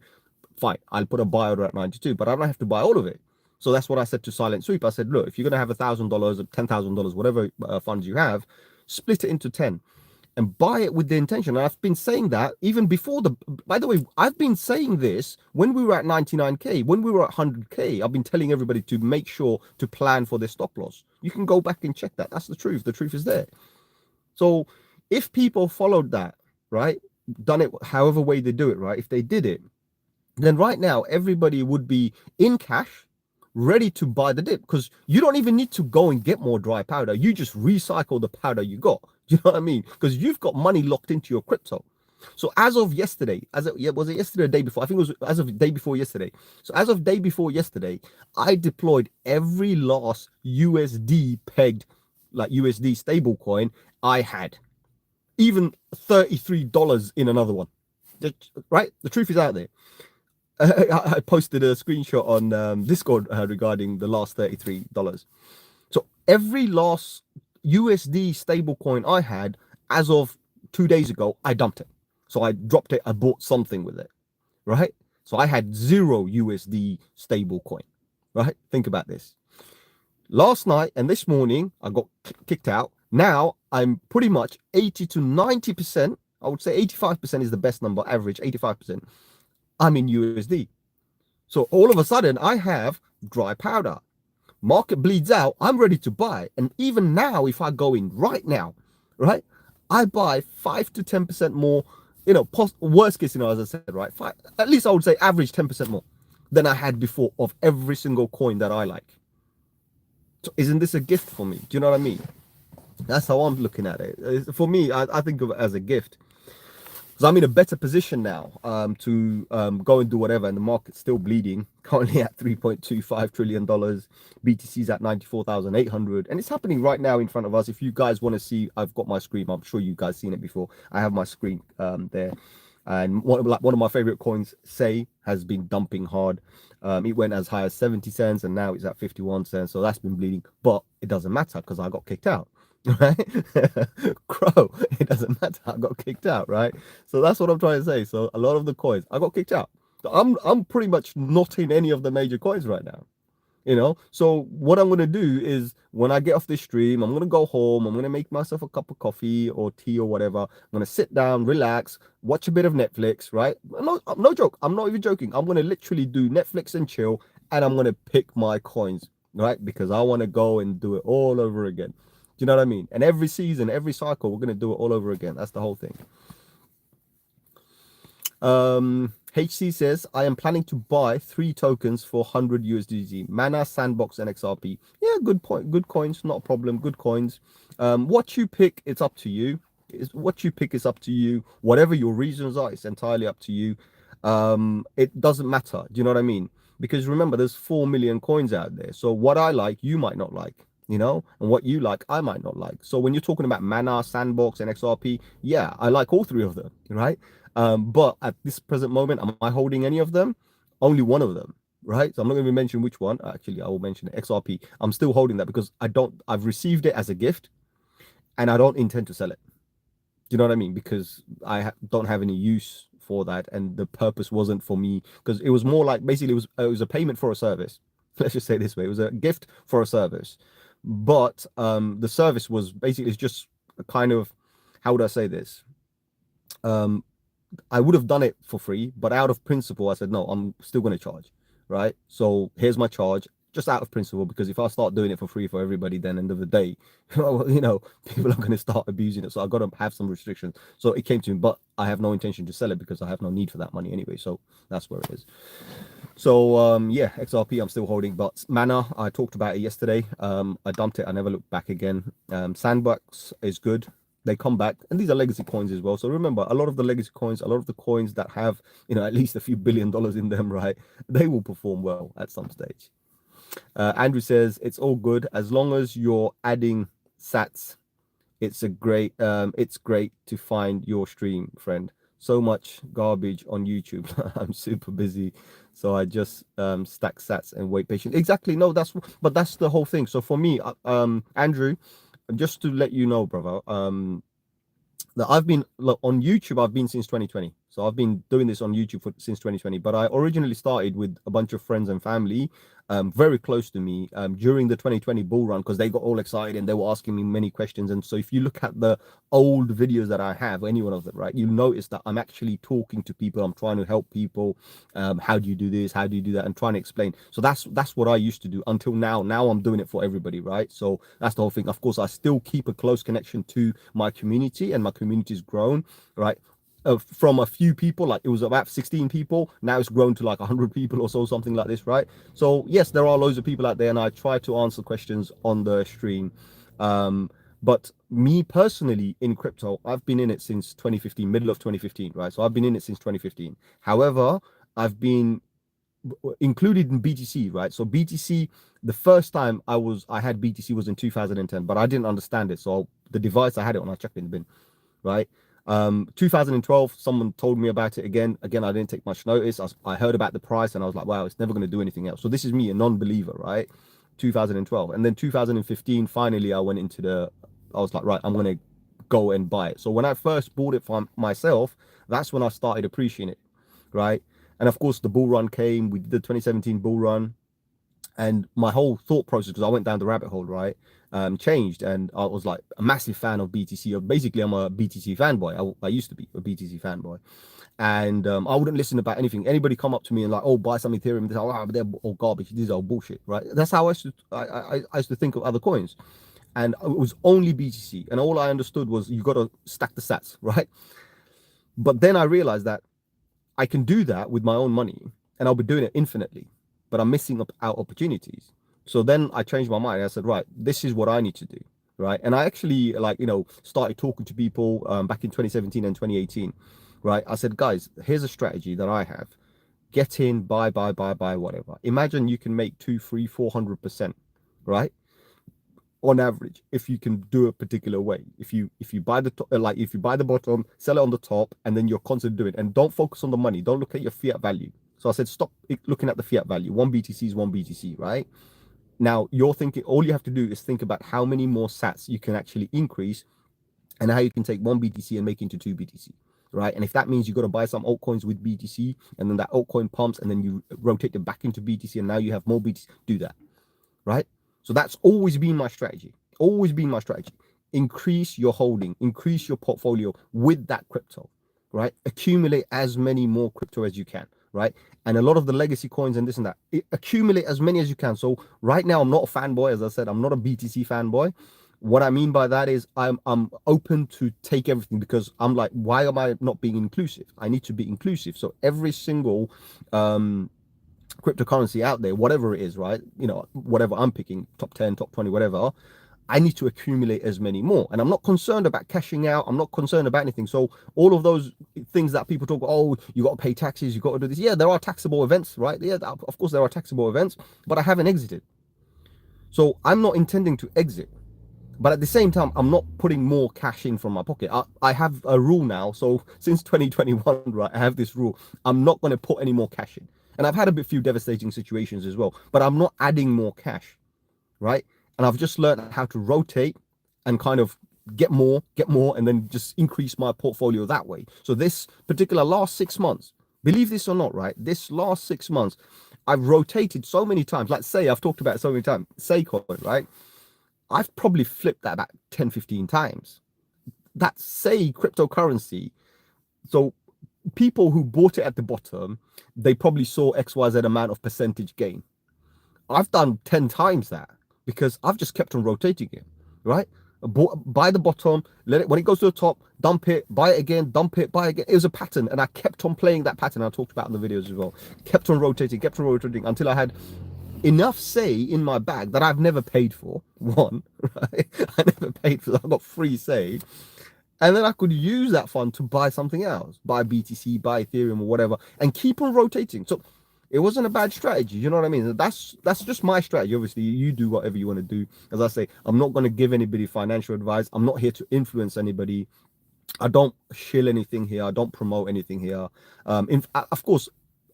Fine, I'll put a buy order at 92, but I don't have to buy all of it. So that's what I said to Silent Sweep. I said, look, if you're going to have $1,000 or $10,000, whatever funds you have, split it into 10 and buy it with the intention. And I've been saying that even before by the way, I've been saying this when we were at 99K, when we were at 100K. I've been telling everybody to make sure to plan for their stop loss. You can go back and check that. That's the truth. The truth is there. So if people followed that, right, done it however way they do it, right, if they did it, then right now everybody would be in cash, ready to buy the dip, because you don't even need to go and get more dry powder. You just recycle the powder you got. Do you know what I mean? Because you've got money locked into your crypto. So as of yesterday, was it yesterday or the day before? I think it was as of the day before yesterday. So as of day before yesterday, I deployed every last USD pegged, like USD stable coin I had, even $33 in another one. Right? The truth is out there. I posted a screenshot on Discord regarding the last $33. So every last USD stable coin I had as of 2 days ago, I dumped it. So I dropped it. I bought something with it, right? So I had 0 USD stable coin, right? Think about this. Last night and this morning, I got kicked out. Now I'm pretty much 80 to 90%. I would say 85% is the best number, average 85%. I'm in USD. So all of a sudden, I have dry powder. Market bleeds out, I'm ready to buy. And even now, if I go in right now, right, I buy 5 to 10% more, worst case scenario, as I said, right, at least I would say average 10% more than I had before of every single coin that I like. So isn't this a gift for me? Do you know what I mean? That's how I'm looking at it. For me, I think of it as a gift. So I'm in a better position now to go and do whatever, and the market's still bleeding, currently at $3.25 trillion. BTC's at 94,800, and it's happening right now in front of us. If you guys want to see, I've got my screen. I'm sure you guys seen it before. I have my screen there, and one of my favorite coins, Say, has been dumping hard. It went as high as 70 cents, and now it's at 51 cents. So that's been bleeding, but it doesn't matter because I got kicked out. Right? Crow, it doesn't matter, I got kicked out, right? So that's what I'm trying to say. So a lot of the coins I got kicked out. So I'm pretty much not in any of the major coins right now, so what I'm going to do is, when I get off this stream, I'm going to go home, I'm going to make myself a cup of coffee or tea or whatever. I'm going to sit down, relax, watch a bit of Netflix, right? No joke, I'm not even joking. I'm going to literally do Netflix and chill, and I'm going to pick my coins, right? Because I want to go and do it all over again. Do you know what I mean? And every season, every cycle, we're going to do it all over again. That's the whole thing. HC says, I am planning to buy 3 tokens for 100 USDT. Mana, Sandbox, and XRP. Yeah, good point. Good coins, not a problem. Good coins. What you pick, it's up to you. What you pick is up to you. Whatever your reasons are, it's entirely up to you. It doesn't matter. Do you know what I mean? Because remember, there's 4 million coins out there. So what I like, you might not like. And what you like, I might not like. So when you're talking about Mana, Sandbox, and XRP, yeah, I like all 3 of them, right? But at this present moment, am I holding any of them? Only one of them, right? So I'm not going to mention which one. Actually, I will mention it. XRP. I'm still holding that because I've received it as a gift, and I don't intend to sell it. you know what I mean? Because don't have any use for that, and the purpose wasn't for me, because it was more like basically it was a payment for a service. Let's just say it this way: it was a gift for a service, but the service was basically, it's just a kind of, how would I say this? Um, I would have done it for free, but out of principle, I said, no, I'm still going to charge, right? So here's my charge, just out of principle, because if I start doing it for free for everybody, then end of the day, people are going to start abusing it. So I got to have some restrictions. So it came to me, but I have no intention to sell it because I have no need for that money anyway. So that's where it is. So yeah, XRP I'm still holding, but Mana, I talked about it yesterday. I dumped it. I never looked back again. Sandbox is good. They come back, and these are legacy coins as well. So remember, a lot of the legacy coins, a lot of the coins that have, at least a few $1 billion in them, right? They will perform well at some stage. Andrew says it's all good as long as you're adding sats. It's great to find your stream, friend. So much garbage on YouTube. I'm super busy, so I just stack sats and wait patiently. Exactly. No, that's the whole thing. So for me, Andrew, just to let you know, brother, that I've been on YouTube. I've been since 2020, so I've been doing this on YouTube since 2020. But I originally started with a bunch of friends and family, very close to me, during the 2020 bull run, because they got all excited and they were asking me many questions. And so if you look at the old videos that I have, any one of them, right, you'll notice that I'm actually talking to people. I'm trying to help people. How do you do this? How do you do that? And trying to explain. So that's what I used to do until now. Now I'm doing it for everybody, right? So that's the whole thing. Of course, I still keep a close connection to my community, and my community's grown, right? From a few people, like it was about 16 people, now it's grown to like 100 people or so, something like this, right? So yes, there are loads of people out there, and I try to answer questions on the stream. But me personally, in crypto, I've been in it since 2015, middle of 2015, right? So I've been in it since 2015. However, I've been included in BTC, right? So BTC, the first time I had BTC was in 2010, but I didn't understand it. So the device I had it on, I checked in the bin, right? 2012, someone told me about it again. I didn't take much notice. I heard about the price and I was like, wow, it's never going to do anything else. So this is me, a non-believer, right? 2012. And then 2015, finally, I was like, right, I'm going to go and buy it. So when I first bought it for myself, that's when I started appreciating it, right? And of course, the bull run came. We did the 2017 bull run. And my whole thought process, because I went down the rabbit hole, right, changed. And I was like a massive fan of BTC. Basically, I'm a BTC fanboy. I used to be a BTC fanboy. And I wouldn't listen about anything. Anybody come up to me and like, oh, buy some ethereum. They're like, oh, they're all garbage. These are all bullshit, right? That's how I used to think of other coins. And it was only BTC. And all I understood was you got to stack the sats, right? But then I realized that I can do that with my own money, and I'll be doing it infinitely, but I'm missing out opportunities. So then I changed my mind. I said, right, this is what I need to do, right? And I actually started talking to people back in 2017 and 2018, right? I said, guys, here's a strategy that I have. Get in, buy, whatever. Imagine you can make 2, 3, 400%, right? On average, if you can do a particular way. If you buy the if you buy the bottom, sell it on the top, and then you're constantly doing it, and don't focus on the money, don't look at your fiat value. So I said, stop looking at the fiat value. 1 BTC is 1 BTC, right? Now you're thinking, all you have to do is think about how many more sats you can actually increase, and how you can take 1 BTC and make it into 2 BTC, right? And if that means you got to buy some altcoins with BTC, and then that altcoin pumps, and then you rotate it back into BTC, and now you have more BTC, do that, right? So that's always been my strategy. Always been my strategy. Increase your holding, increase your portfolio with that crypto, right? Accumulate as many more crypto as you can, right? And a lot of the legacy coins and this and that, accumulate as many as you can. So right now, I'm not a fanboy. As I said, I'm not a BTC fanboy. What I mean by that is I'm open to take everything, because I'm like, why am I not being inclusive? I need to be inclusive. So every single cryptocurrency out there, whatever it is, right? Whatever I'm picking, top 10, top 20, whatever, I need to accumulate as many more. And I'm not concerned about cashing out. I'm not concerned about anything. So all of those things that people talk, oh, you got to pay taxes, you got to do this. Yeah, there are taxable events, right? Yeah, of course there are taxable events, but I haven't exited. So I'm not intending to exit. But at the same time, I'm not putting more cash in from my pocket. I have a rule now. So since 2021, right, I have this rule. I'm not going to put any more cash in. And I've had a few devastating situations as well, but I'm not adding more cash, right? And I've just learned how to rotate and kind of get more, and then just increase my portfolio that way. So this particular last 6 months, believe this or not, right? This last 6 months, I've rotated so many times. Like say, I've talked about it so many times, say coin, right? I've probably flipped that about 10, 15 times. That's say cryptocurrency. So people who bought it at the bottom, they probably saw XYZ amount of percentage gain. I've done 10 times that because I've just kept on rotating it, right? Buy the bottom, let it, when it goes to the top, dump it, buy it again, dump it, buy it again. It was a pattern, and I kept on playing that pattern. I talked about in the videos as well. Kept on rotating until I had enough say in my bag that I've never paid for. One, right? I never paid for that. I got free say. And then I could use that fund to buy something else, buy BTC, buy Ethereum or whatever, and keep on rotating. So it wasn't a bad strategy. You know what I mean? That's just my strategy. Obviously, you do whatever you want to do. As I say, I'm not going to give anybody financial advice. I'm not here to influence anybody. I don't shill anything here. I don't promote anything here. Of course,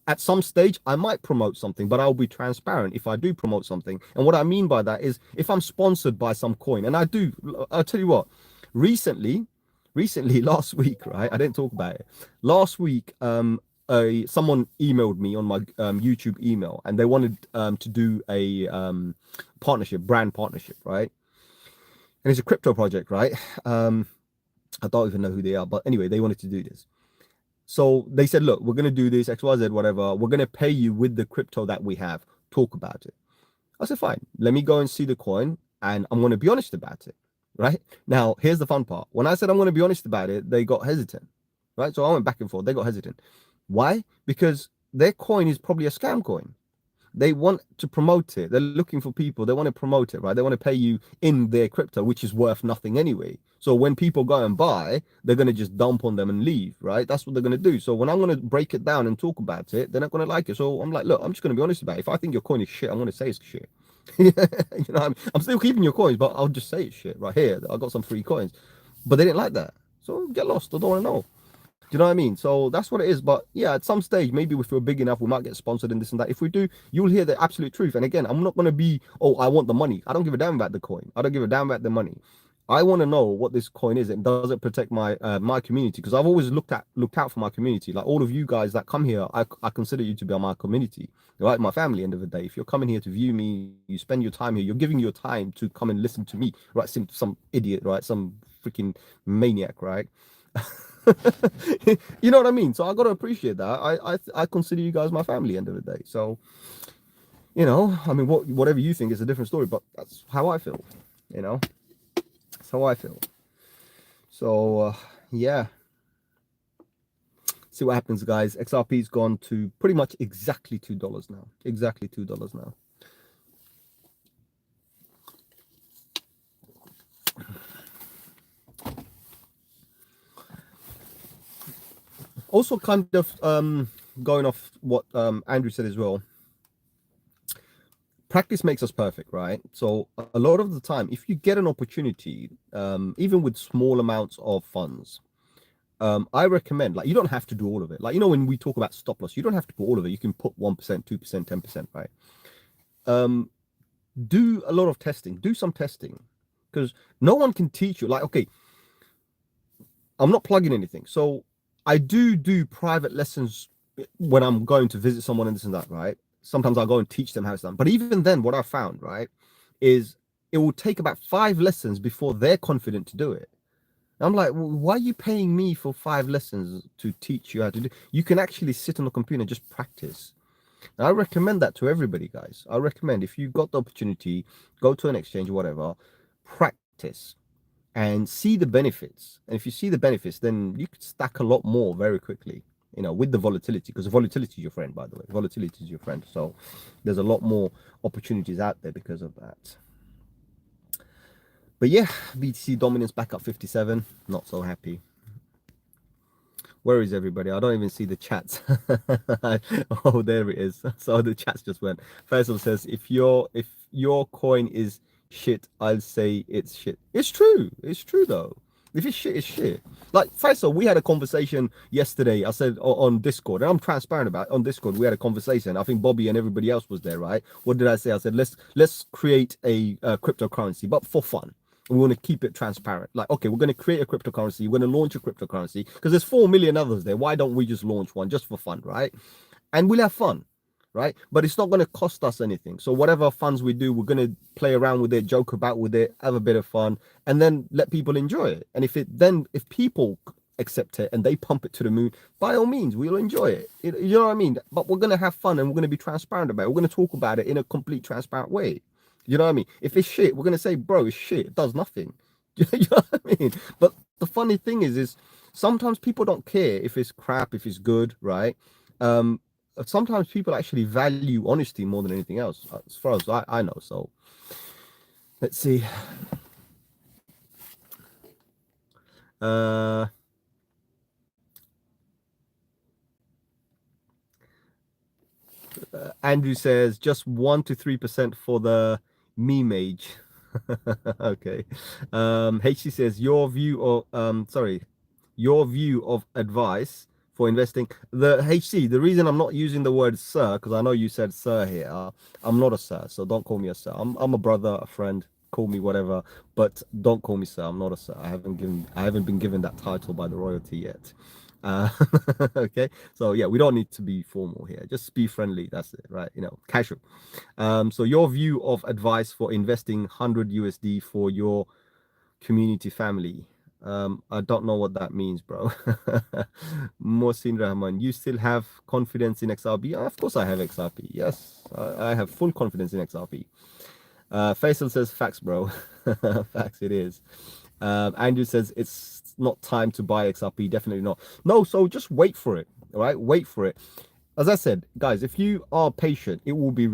at some stage, I might promote something, but I'll be transparent if I do promote something. And what I mean by that is if I'm sponsored by some coin, and I do, I'll tell you what, recently, last week, right? I didn't talk about it. Last week, someone emailed me on my YouTube email, and they wanted to do a brand partnership, right? And it's a crypto project, right? I don't even know who they are, but anyway, they wanted to do this. So they said, look, we're going to do this, XYZ, whatever. We're going to pay you with the crypto that we have. Talk about it. I said, fine, let me go and see the coin, and I'm going to be honest about it, right? Now, here's the fun part. When I said I'm going to be honest about it, they got hesitant, right? So I went back and forth. They got hesitant. Why? Because their coin is probably a scam coin. They want to promote it. They're looking for people. They want to promote it, right? They want to pay you in their crypto, which is worth nothing anyway. So when people go and buy, they're going to just dump on them and leave, right? That's what they're going to do. So when I'm going to break it down and talk about it, they're not going to like it. So I'm like, look, I'm just going to be honest about it. If I think your coin is shit, I'm going to say it's shit. You know what I mean? I'm still keeping your coins, but I'll just say it's shit right here. I got some free coins. But they didn't like that. So get lost. I don't want to know. Do you know what I mean? So that's what it is. But yeah, at some stage, maybe if we're big enough, we might get sponsored and this and that. If we do, you'll hear the absolute truth. And again, I'm not going to be, oh, I want the money. I don't give a damn about the coin. I don't give a damn about the money. I want to know what this coin is and does it protect my my community? Because I've always looked out for my community. Like all of you guys that come here, I consider you to be on my community, right? My family. End of the day, if you're coming here to view me, you spend your time here. You're giving your time to come and listen to me, right? Some idiot, right? Some freaking maniac, right? You know what I mean? So I got to appreciate that. I consider you guys my family. End of the day, so you know, I mean, whatever you think is a different story, but that's how I feel. You know. That's how I feel. So yeah, see what happens, guys. XRP's gone to pretty much exactly $2 now. Exactly $2 now. Also, kind of going off what Andrew said as well. Practice makes us perfect, right? So a lot of the time, if you get an opportunity, even with small amounts of funds, I recommend, like, you don't have to do all of it. Like, you know, when we talk about stop loss, you don't have to put all of it. You can put 1%, 2%, 10%, right? Do a lot of testing. Do some testing, because no one can teach you. Like, okay, I'm not plugging anything. So I do private lessons when I'm going to visit someone and this and that, right? Sometimes I'll go and teach them how it's done. But even then, what I found, right, is it will take about 5 lessons before they're confident to do it. And I'm like, well, why are you paying me for 5 lessons to teach you how to do? You can actually sit on the computer and just practice. And I recommend that to everybody, guys. I recommend, if you got the opportunity, go to an exchange or whatever, practice and see the benefits. And if you see the benefits, then you could stack a lot more very quickly, you know, with the volatility, because the volatility is your friend, by the way. Volatility is your friend. So there's a lot more opportunities out there because of that. But yeah, BTC dominance back up 57. Not so happy. Where is everybody? I don't even see the chats. Oh, there it is. So the chats just went. Faisal says, if your coin is shit, I'll say it's shit. It's true. It's true though. If it's shit, it's shit. Like Faisal, we had a conversation yesterday. I said on Discord, and I'm transparent about it. On Discord, we had a conversation. I think Bobby and everybody else was there, right? What did I say? I said let's create a cryptocurrency, but for fun. We want to keep it transparent. Like, okay, we're going to create a cryptocurrency. We're going to launch a cryptocurrency because there's 4 million others there. Why don't we just launch one just for fun, right? And we'll have fun, right? But it's not going to cost us anything. So whatever funds we do, we're going to play around with it, joke about with it, have a bit of fun, and then let people enjoy it. And if people accept it and they pump it to the moon, by all means, we'll enjoy it. You know what I mean? But we're going to have fun and we're going to be transparent about it. We're going to talk about it in a complete transparent way. You know what I mean? If it's shit, we're going to say, bro, it's shit. It does nothing. You know what I mean? But the funny thing is sometimes people don't care if it's crap, if it's good, right? Sometimes people actually value honesty more than anything else, as far as I know. So let's see. Andrew says just 1 to 3% for the meme age. Okay. HC says your view of advice for investing. The HC, the reason I'm not using the word sir, because I know you said sir here. I'm not a sir, so don't call me a sir. I'm a brother, a friend. Call me whatever, but don't call me sir. I'm not a sir. I haven't been given that title by the royalty yet. Uh, okay, so yeah, we don't need to be formal here. Just be friendly. That's it, right? You know, casual. So your view of advice for investing 100 USD for your community family. I don't know what that means, bro. Mohsin Rahman, you still have confidence in XRP? Of course I have XRP. Yes, I have full confidence in XRP. Faisal says facts, bro. Facts it is. Andrew says it's not time to buy XRP. Definitely not. No, so just wait for it. All right, wait for it. As I said, guys, if you are patient, you will be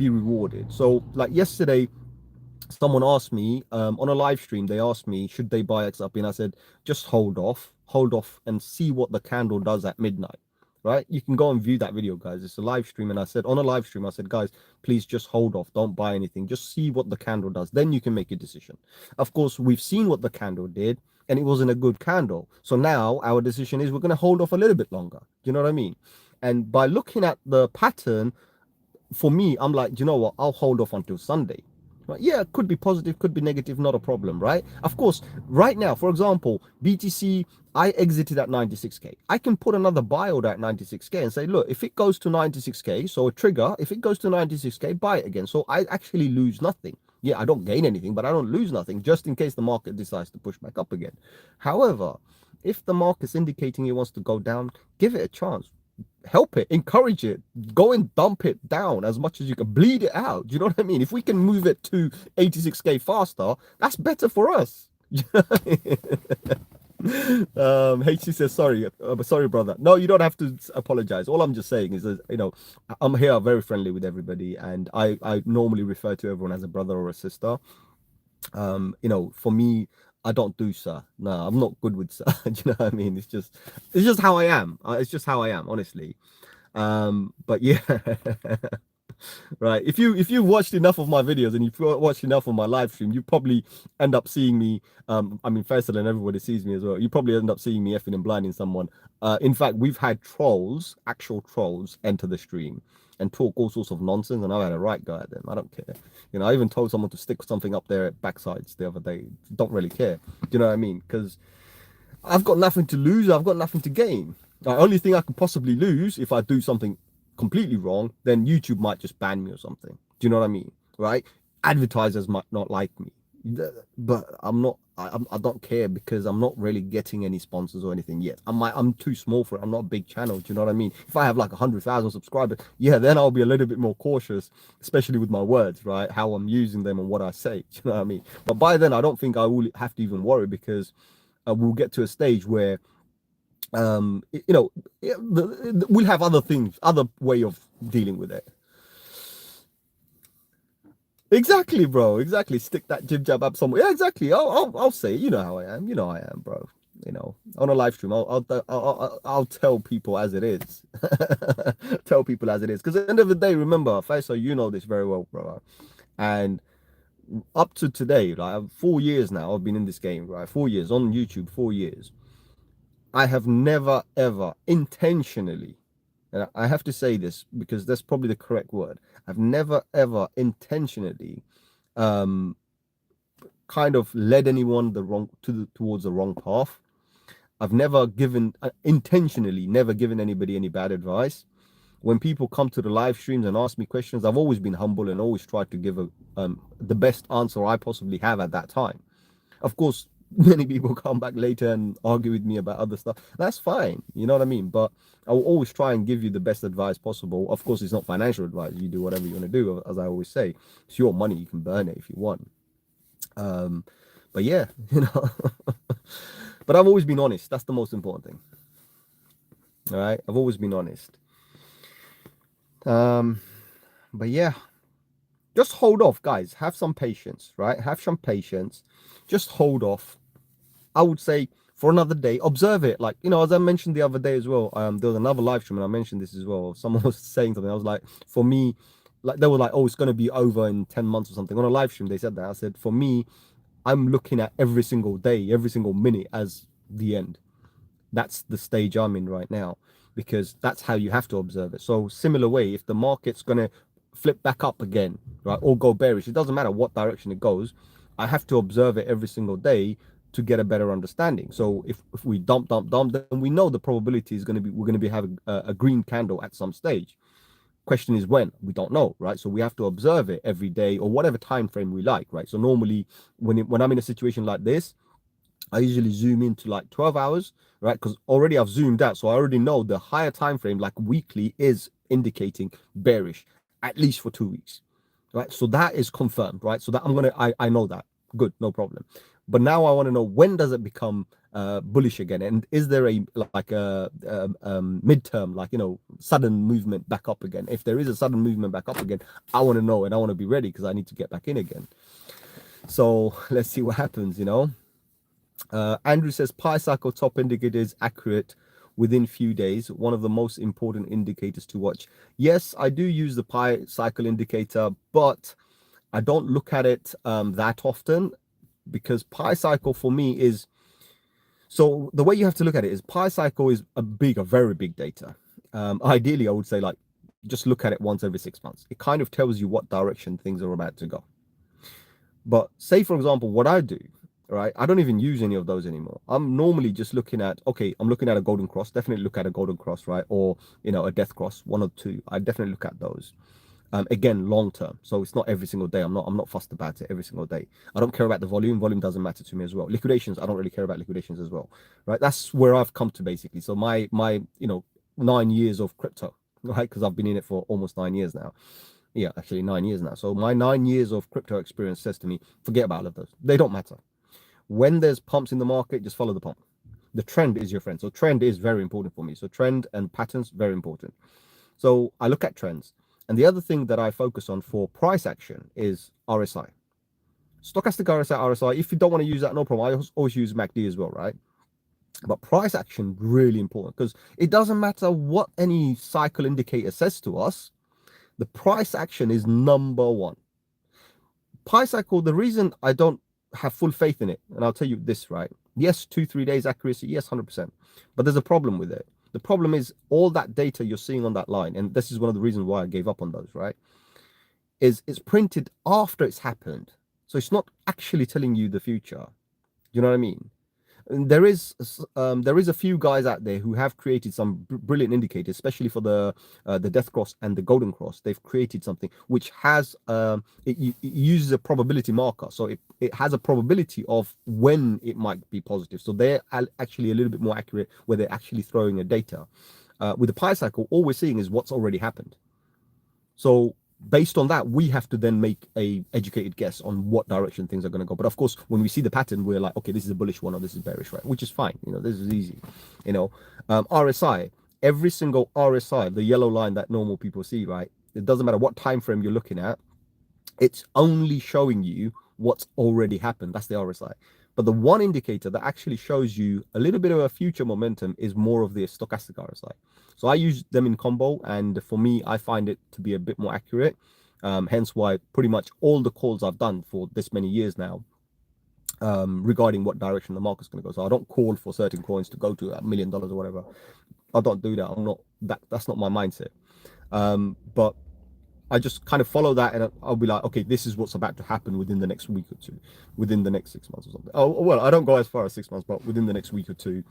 rewarded. So, like yesterday, someone asked me on a live stream. They asked me, should they buy XRP, and I said, just hold off, and see what the candle does at midnight. Right? You can go and view that video, guys. It's a live stream, and I said on a live stream, I said, guys, please just hold off, don't buy anything, just see what the candle does, then you can make a decision. Of course, we've seen what the candle did, and it wasn't a good candle. So now our decision is we're going to hold off a little bit longer. Do you know what I mean? And by looking at the pattern, for me, I'm like, do you know what? I'll hold off until Sunday. Right? Yeah, it could be positive, could be negative, not a problem, right? Of course, right now, for example, BTC, I exited at 96K. I can put another buy order at 96K and say, look, if it goes to 96K, so a trigger, if it goes to 96K, buy it again. So I actually lose nothing. Yeah, I don't gain anything, but I don't lose nothing, just in case the market decides to push back up again. However, if the market's indicating it wants to go down, give it a chance. Help it, encourage it, go and dump it down as much as you can, bleed it out. Do you know what I mean? If we can move it to 86K faster, that's better for us. HC says sorry, sorry brother. No, you don't have to apologize. All I'm just saying is that, you know, I'm here very friendly with everybody, and I normally refer to everyone as a brother or a sister. You know, for me, I don't do sir. No, I'm not good with sir. Do you know what I mean? It's just how I am. It's just how I am, honestly. But yeah. Right, if you watched enough of my videos and you've watched enough of my live stream, you probably end up seeing me, I mean, Faisal and everybody sees me as well, you probably end up seeing me effing and blinding someone. In fact, we've had trolls, actual trolls, enter the stream and talk all sorts of nonsense, and I had a right go at them. I don't care. You know, I even told someone to stick something up their backsides the other day. Don't really care. Do you know what I mean? Because I've got nothing to lose, I've got nothing to gain. The only thing I could possibly lose if I do something completely wrong, then YouTube might just ban me or something. Do you know what I mean? Right? Advertisers might not like me, but I'm not. I don't care because I'm not really getting any sponsors or anything yet. I'm too small for it. I'm not a big channel. Do you know what I mean? If I have like 100,000 subscribers, yeah, then I'll be a little bit more cautious, especially with my words, right? How I'm using them and what I say. Do you know what I mean? But by then, I don't think I will have to even worry because we'll get to a stage where you know, we'll have other things, other way of dealing with it. Exactly, bro. Exactly. Stick that jib jab up somewhere. Yeah, exactly. I'll say it. You know how I am. You know I am, bro. You know, on a live stream, I'll tell people as it is. Tell people as it is. Because at the end of the day, remember, Faisal, you know this very well, bro. And up to today, like 4 years now, I've been in this game, right? 4 years on YouTube, 4 years. I have never ever intentionally, and I have to say this because that's probably the correct word. I've never ever intentionally kind of led anyone towards the wrong path. I've never given intentionally never given anybody any bad advice. When people come to the live streams and ask me questions, I've always been humble and always tried to give the best answer I possibly have at that time. Of course, many people come back later and argue with me about other stuff. That's fine, you know what I mean? But I will always try and give you the best advice possible. Of course, it's not financial advice. You do whatever you want to do, as I always say. It's your money. You can burn it if you want. But yeah, you know. But I've always been honest. That's the most important thing. All right, I've always been honest. But yeah, just hold off, guys. Have some patience, right? Have some patience. Just hold off. I would say for another day, observe it. Like, you know, as I mentioned the other day as well, there was another live stream and I mentioned this as well. Someone was saying something. I was like, for me, like they were like, oh, it's going to be over in 10 months or something. On a live stream, they said that. I said, for me, I'm looking at every single day, every single minute as the end. That's the stage I'm in right now, because that's how you have to observe it. So similar way, if the market's going to flip back up again, right, or go bearish, it doesn't matter what direction it goes. I have to observe it every single day to get a better understanding. So if we dump, then we know the probability is going to be, we're going to be having a green candle at some stage. Question is when. We don't know, right? So we have to observe it every day or whatever time frame we like, right? So normally when I'm in a situation like this, I usually zoom into like 12 hours, right? Because already I've zoomed out, so I already know the higher time frame, like weekly, is indicating bearish, at least for 2 weeks, right? So that is confirmed, right? So that I know that. Good, no problem. But now I want to know, when does it become bullish again? And is there a midterm, like, you know, sudden movement back up again? If there is a sudden movement back up again, I want to know and I want to be ready, because I need to get back in again. So let's see what happens, you know. Andrew says pi cycle top indicator is accurate within few days. One of the most important indicators to watch. Yes, I do use the pi cycle indicator, but I don't look at it that often, because pi cycle for me is, so the way you have to look at it is pi cycle is a very big data. Ideally, I would say, like, just look at it once every 6 months. It kind of tells you what direction things are about to go. But say, for example, what I do, right? I don't even use any of those anymore. I'm normally just looking at, okay, I'm looking at a golden cross. Definitely look at a golden cross, right? Or, you know, a death cross, one or two. I definitely look at those. Again, long term. So it's not every single day. I'm not fussed about it every single day. I don't care about the volume. Volume doesn't matter to me as well. Liquidations, I don't really care about liquidations as well, right? That's where I've come to, basically. So my you know, 9 years of crypto, right? Because I've been in it for almost 9 years now. Yeah, actually 9 years now. So my 9 years of crypto experience says to me, forget about all of those. They don't matter. When there's pumps in the market, just follow the pump. The trend is your friend. So trend is very important for me. So trend and patterns, very important. So I look at trends. And the other thing that I focus on for price action is RSI. Stochastic RSI. If you don't want to use that, no problem. I always use MACD as well, right? But price action, really important, because it doesn't matter what any cycle indicator says to us. The price action is number one. Pi cycle, the reason I don't have full faith in it, and I'll tell you this, right? Yes, 2-3 days accuracy, yes, 100%. But there's a problem with it. The problem is all that data you're seeing on that line, and this is one of the reasons why I gave up on those, right? Is it's printed after it's happened. So it's not actually telling you the future. You know what I mean? And there is a few guys out there who have created some brilliant indicators, especially for the death cross and the golden cross. They've created something which has it uses a probability marker, so it has a probability of when it might be positive. So they're actually a little bit more accurate, where they're actually throwing a data. With the pi cycle, all we're seeing is what's already happened. So based on that, we have to then make a educated guess on what direction things are going to go. But of course, when we see the pattern, we're like, okay, this is a bullish one or this is bearish, right? Which is fine. You know, this is easy. You know, RSI, every single RSI, the yellow line that normal people see, right? It doesn't matter what time frame you're looking at. It's only showing you what's already happened. That's the RSI. But the one indicator that actually shows you a little bit of a future momentum is more of the stochastic RSI. So I use them in combo, and for me, I find it to be a bit more accurate. Hence why pretty much all the calls I've done for this many years now, regarding what direction the market's going to go. So I don't call for certain coins to go to $1 million or whatever. I don't do that. That's not my mindset. But I just kind of follow that, and I'll be like, okay, this is what's about to happen within the next week or two, within the next 6 months or something. Oh well, I don't go as far as 6 months, but within the next week or two.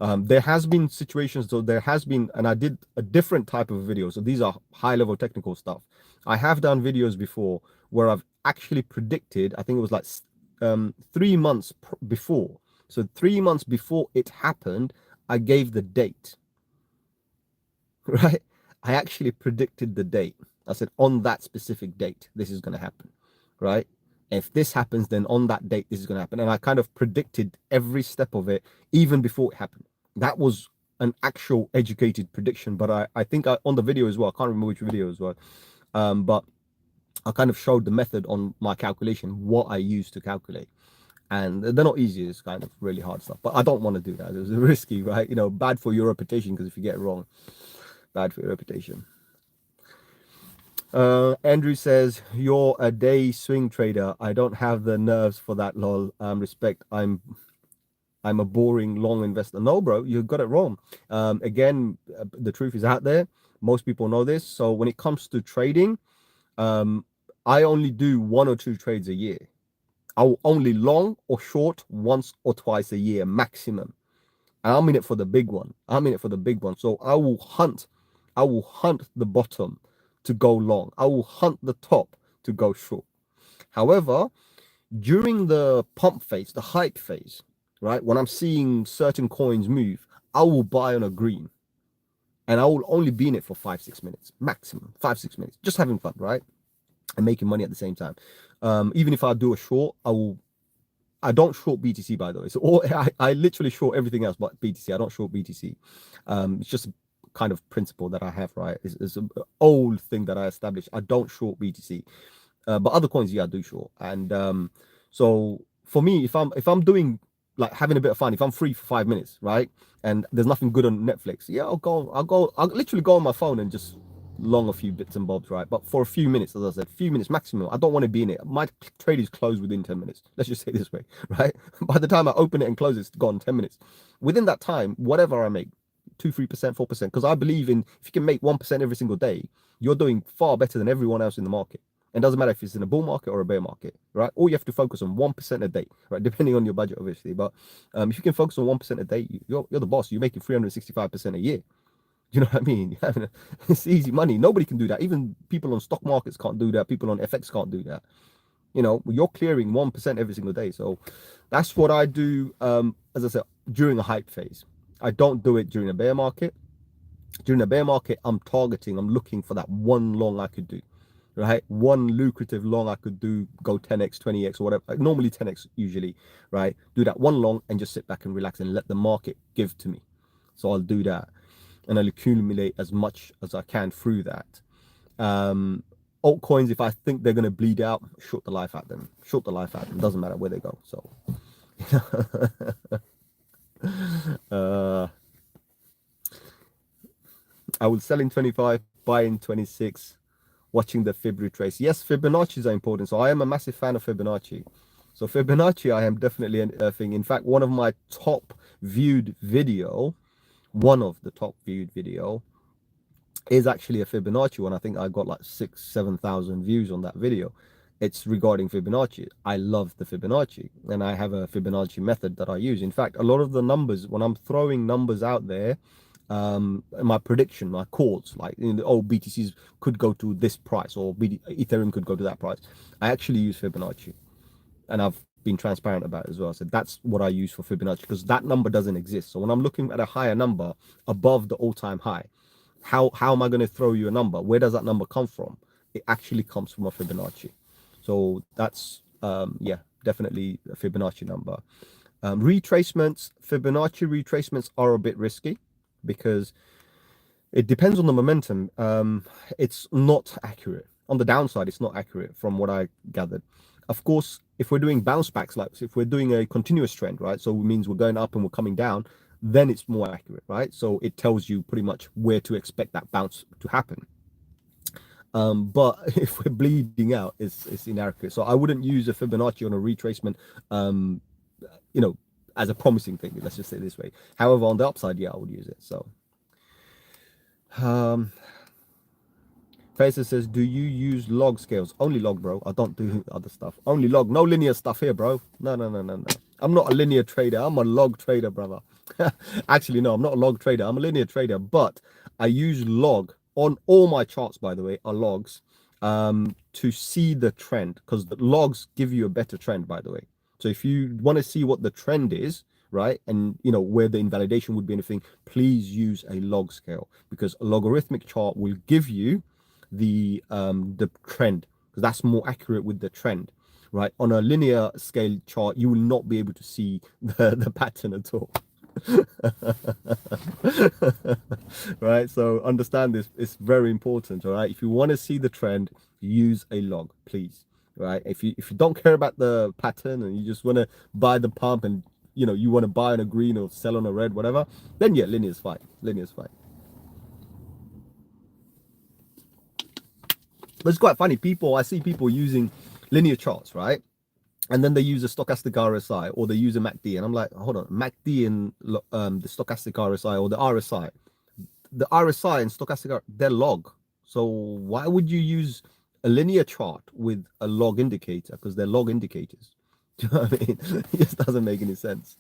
There has been situations, so there has been, and I did a different type of video. So these are high level technical stuff. I have done videos before where I've actually predicted. I think it was like 3 months before. So 3 months before it happened, I gave the date. Right? I actually predicted the date. I said, on that specific date, this is going to happen, right? If this happens, then on that date, this is going to happen. And I kind of predicted every step of it, even before it happened. That was an actual educated prediction. But I think on the video as well, I can't remember which video as well, but I kind of showed the method on my calculation, what I used to calculate. And they're not easy. It's kind of really hard stuff. But I don't want to do that. It's risky, right? You know, bad for your reputation, because if you get it wrong, bad for your reputation. Andrew says, you're a day swing trader. I don't have the nerves for that, lol. Respect. I'm a boring long investor. No, bro, you got it wrong. Again, the truth is out there. Most people know this. So when it comes to trading, I only do 1 or 2 trades a year. I'll only long or short once or twice a year maximum. And I'm in it for the big one. So I will hunt the bottom to go long. I will hunt the top to go short. However, during the pump phase, the hype phase, right, when I'm seeing certain coins move, I will buy on a green. And I will only be in it for 5-6 minutes, maximum 5-6 minutes, just having fun, right? And making money at the same time. Even if I do a short, I don't short BTC, by the way. So I literally short everything else but BTC. I don't short BTC. It's just a kind of principle that I have, right? It's an old thing that I established. I don't short BTC, but other coins, yeah, I do short. And so for me, if I'm doing like having a bit of fun, if I'm free for 5 minutes, right, and there's nothing good on Netflix, yeah, I'll literally go on my phone and just long a few bits and bobs, right? But for a few minutes, as I said, few minutes maximum. I don't want to be in it. My trade is closed within 10 minutes. Let's just say it this way, right? By the time I open it and close it, it's gone 10 minutes. Within that time, whatever I make, 2, 3%, 4%, because I believe in, if you can make 1% every single day, you're doing far better than everyone else in the market. It doesn't matter if it's in a bull market or a bear market, right? All you have to focus on 1% a day, right? Depending on your budget, obviously. But if you can focus on 1% a day, you're the boss. You're making 365% a year. You know what I mean? It's easy money. Nobody can do that. Even people on stock markets can't do that. People on FX can't do that. You know, you're clearing 1% every single day. So that's what I do, as I said, during a hype phase. I don't do it during a bear market. During a bear market, I'm looking for that one long I could do, right? One lucrative long I could do, go 10x, 20x, or whatever. Normally 10x usually, right? Do that one long and just sit back and relax and let the market give to me. So I'll do that. And I'll accumulate as much as I can through that. Altcoins, if I think they're going to bleed out, short the life out them. Doesn't matter where they go. So, I would sell in 25, buy in 26, watching the Fib retrace. Yes, Fibonacci's are important. So I am a massive fan of Fibonacci. So Fibonacci, I am definitely a thing. In fact, one of the top viewed video is actually a Fibonacci one. I think I got like 6,000-7,000 views on that video. It's regarding Fibonacci. I love the Fibonacci, and I have a Fibonacci method that I use. In fact, a lot of the numbers, when I'm throwing numbers out there, my prediction, my calls, like BTCs could go to this price, or Ethereum could go to that price, I actually use Fibonacci, and I've been transparent about it as well. I said that's what I use for Fibonacci, because that number doesn't exist. So when I'm looking at a higher number above the all-time high, how am I going to throw you a number? Where does that number come from? It actually comes from a Fibonacci. So that's yeah, definitely a Fibonacci number. Retracements, Fibonacci retracements are a bit risky because it depends on the momentum. It's not accurate. On the downside, it's not accurate from what I gathered. Of course, if we're doing bounce backs, like if we're doing a continuous trend, right? So it means we're going up and we're coming down, then it's more accurate, right? So it tells you pretty much where to expect that bounce to happen. But if we're bleeding out, it's inaccurate. So I wouldn't use a Fibonacci on a retracement, as a promising thing. Let's just say it this way. However, on the upside, yeah, I would use it. So Facer says, do you use log scales? Only log, bro. I don't do other stuff. Only log. No linear stuff here, bro. No, no, no, no, no. I'm not a linear trader. I'm a log trader, brother. Actually, no, I'm not a log trader. I'm a linear trader, but I use log on all my charts, by the way, are logs, to see the trend, because the logs give you a better trend, by the way. So if you want to see what the trend is, right, and you know where the invalidation would be, anything, please use a log scale, because a logarithmic chart will give you the trend, because that's more accurate with the trend, right? On a linear scale chart, you will not be able to see the pattern at all. Right, so understand this, it's very important. All right, if you want to see the trend, use a log, please. Right, if you don't care about the pattern and you just want to buy the pump, and you know you want to buy on a green or sell on a red, whatever, then yeah, linear is fine. Linear is fine. But it's quite funny, I see people using linear charts, right? And then they use a stochastic RSI, or they use a MACD, and I'm like, hold on, MACD and the stochastic RSI or the RSI, and stochastic, they're log. So why would you use a linear chart with a log indicator? Because they're log indicators. Do you know what I mean? It just doesn't make any sense.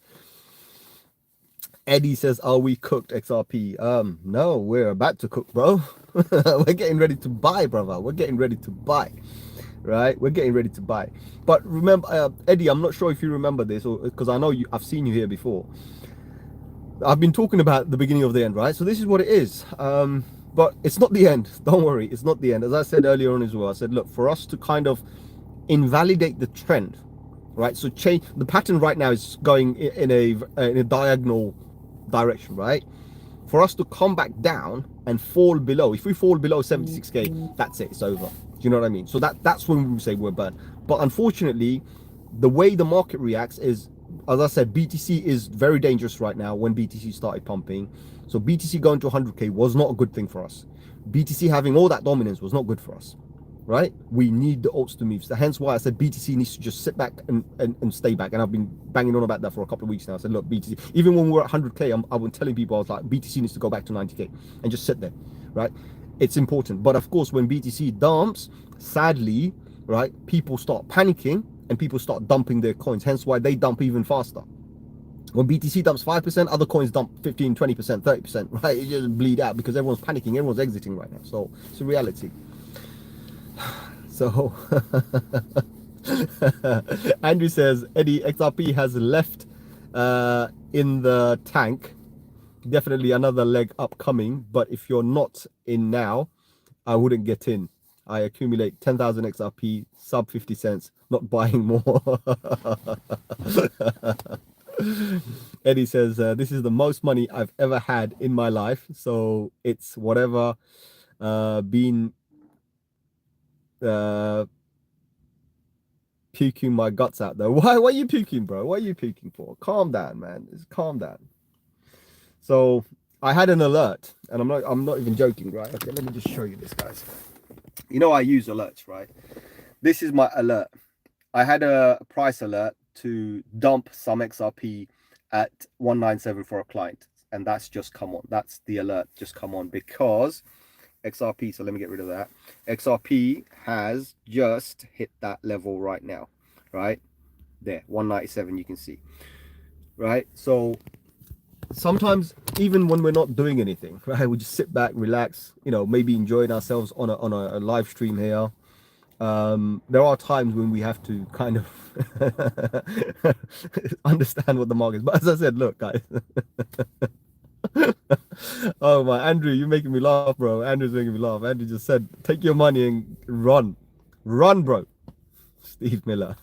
Eddie says, are we cooked, XRP? No, we're about to cook, bro. We're getting ready to buy, brother. We're getting ready to buy. Right, we're getting ready to buy. But remember, Eddie, I'm not sure if you remember this, or because I know I've seen you here before. I've been talking about the beginning of the end, right? So this is what it is. But it's not the end. Don't worry, it's not the end. As I said earlier on as well, I said, look, for us to kind of invalidate the trend, right? So change the pattern right now is going in a diagonal direction, right? For us to come back down and fall below, if we fall below 76k, that's it, it's over. Do you know what I mean? So that's when we say we're burned. But unfortunately, the way the market reacts is, as I said, BTC is very dangerous right now. When BTC started pumping, so BTC going to 100k was not a good thing for us. BTC having all that dominance was not good for us, right? We need the alts to move. So hence why I said BTC needs to just sit back and stay back. And I've been banging on about that for a couple of weeks now. I said, look, BTC, even when we were at 100k, I was telling people, I was like, BTC needs to go back to 90k and just sit there, right? It's important. But of course, when BTC dumps, sadly, right, people start panicking and people start dumping their coins. Hence why they dump even faster. When BTC dumps 5%, other coins dump 15, 20%, 30%, right? It just bleed out because everyone's panicking, everyone's exiting right now. So it's a reality. So Andrew says, Eddie, XRP has left in the tank. Definitely another leg upcoming, but if you're not in now, I wouldn't get in. I accumulate 10,000 XRP, sub 50 cents, not buying more. Eddie says, this is the most money I've ever had in my life, so it's whatever been puking my guts out though. Why are you puking, bro? What are you puking for? Calm down, man. Just calm down. So I had an alert, and I'm not even joking, right? Okay, let me just show you this, guys. You know, I use alerts, right? This is my alert. I had a price alert to dump some XRP at 197 for a client, and that's just come on. That's the alert just come on because XRP, so let me get rid of that. XRP has just hit that level right now, right? There, 197, you can see, right? So sometimes even when we're not doing anything, right, we just sit back, relax, you know, maybe enjoying ourselves on a live stream here. There are times when we have to kind of understand what the market is. But as I said, look, guys. Oh my, Andrew, you're making me laugh, bro. Andrew's making me laugh. Andrew just said, take your money and run, bro. Steve Miller.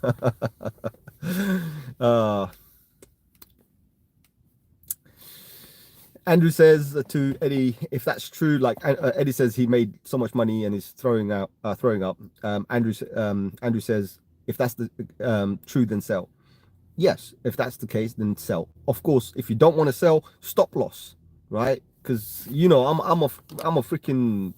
Andrew says to Eddie, if that's true, like Eddie says he made so much money and is throwing up. Andrew says, if that's the true, then sell. Yes, if that's the case, then sell. Of course, if you don't want to sell, stop loss, right? Because you know I'm a freaking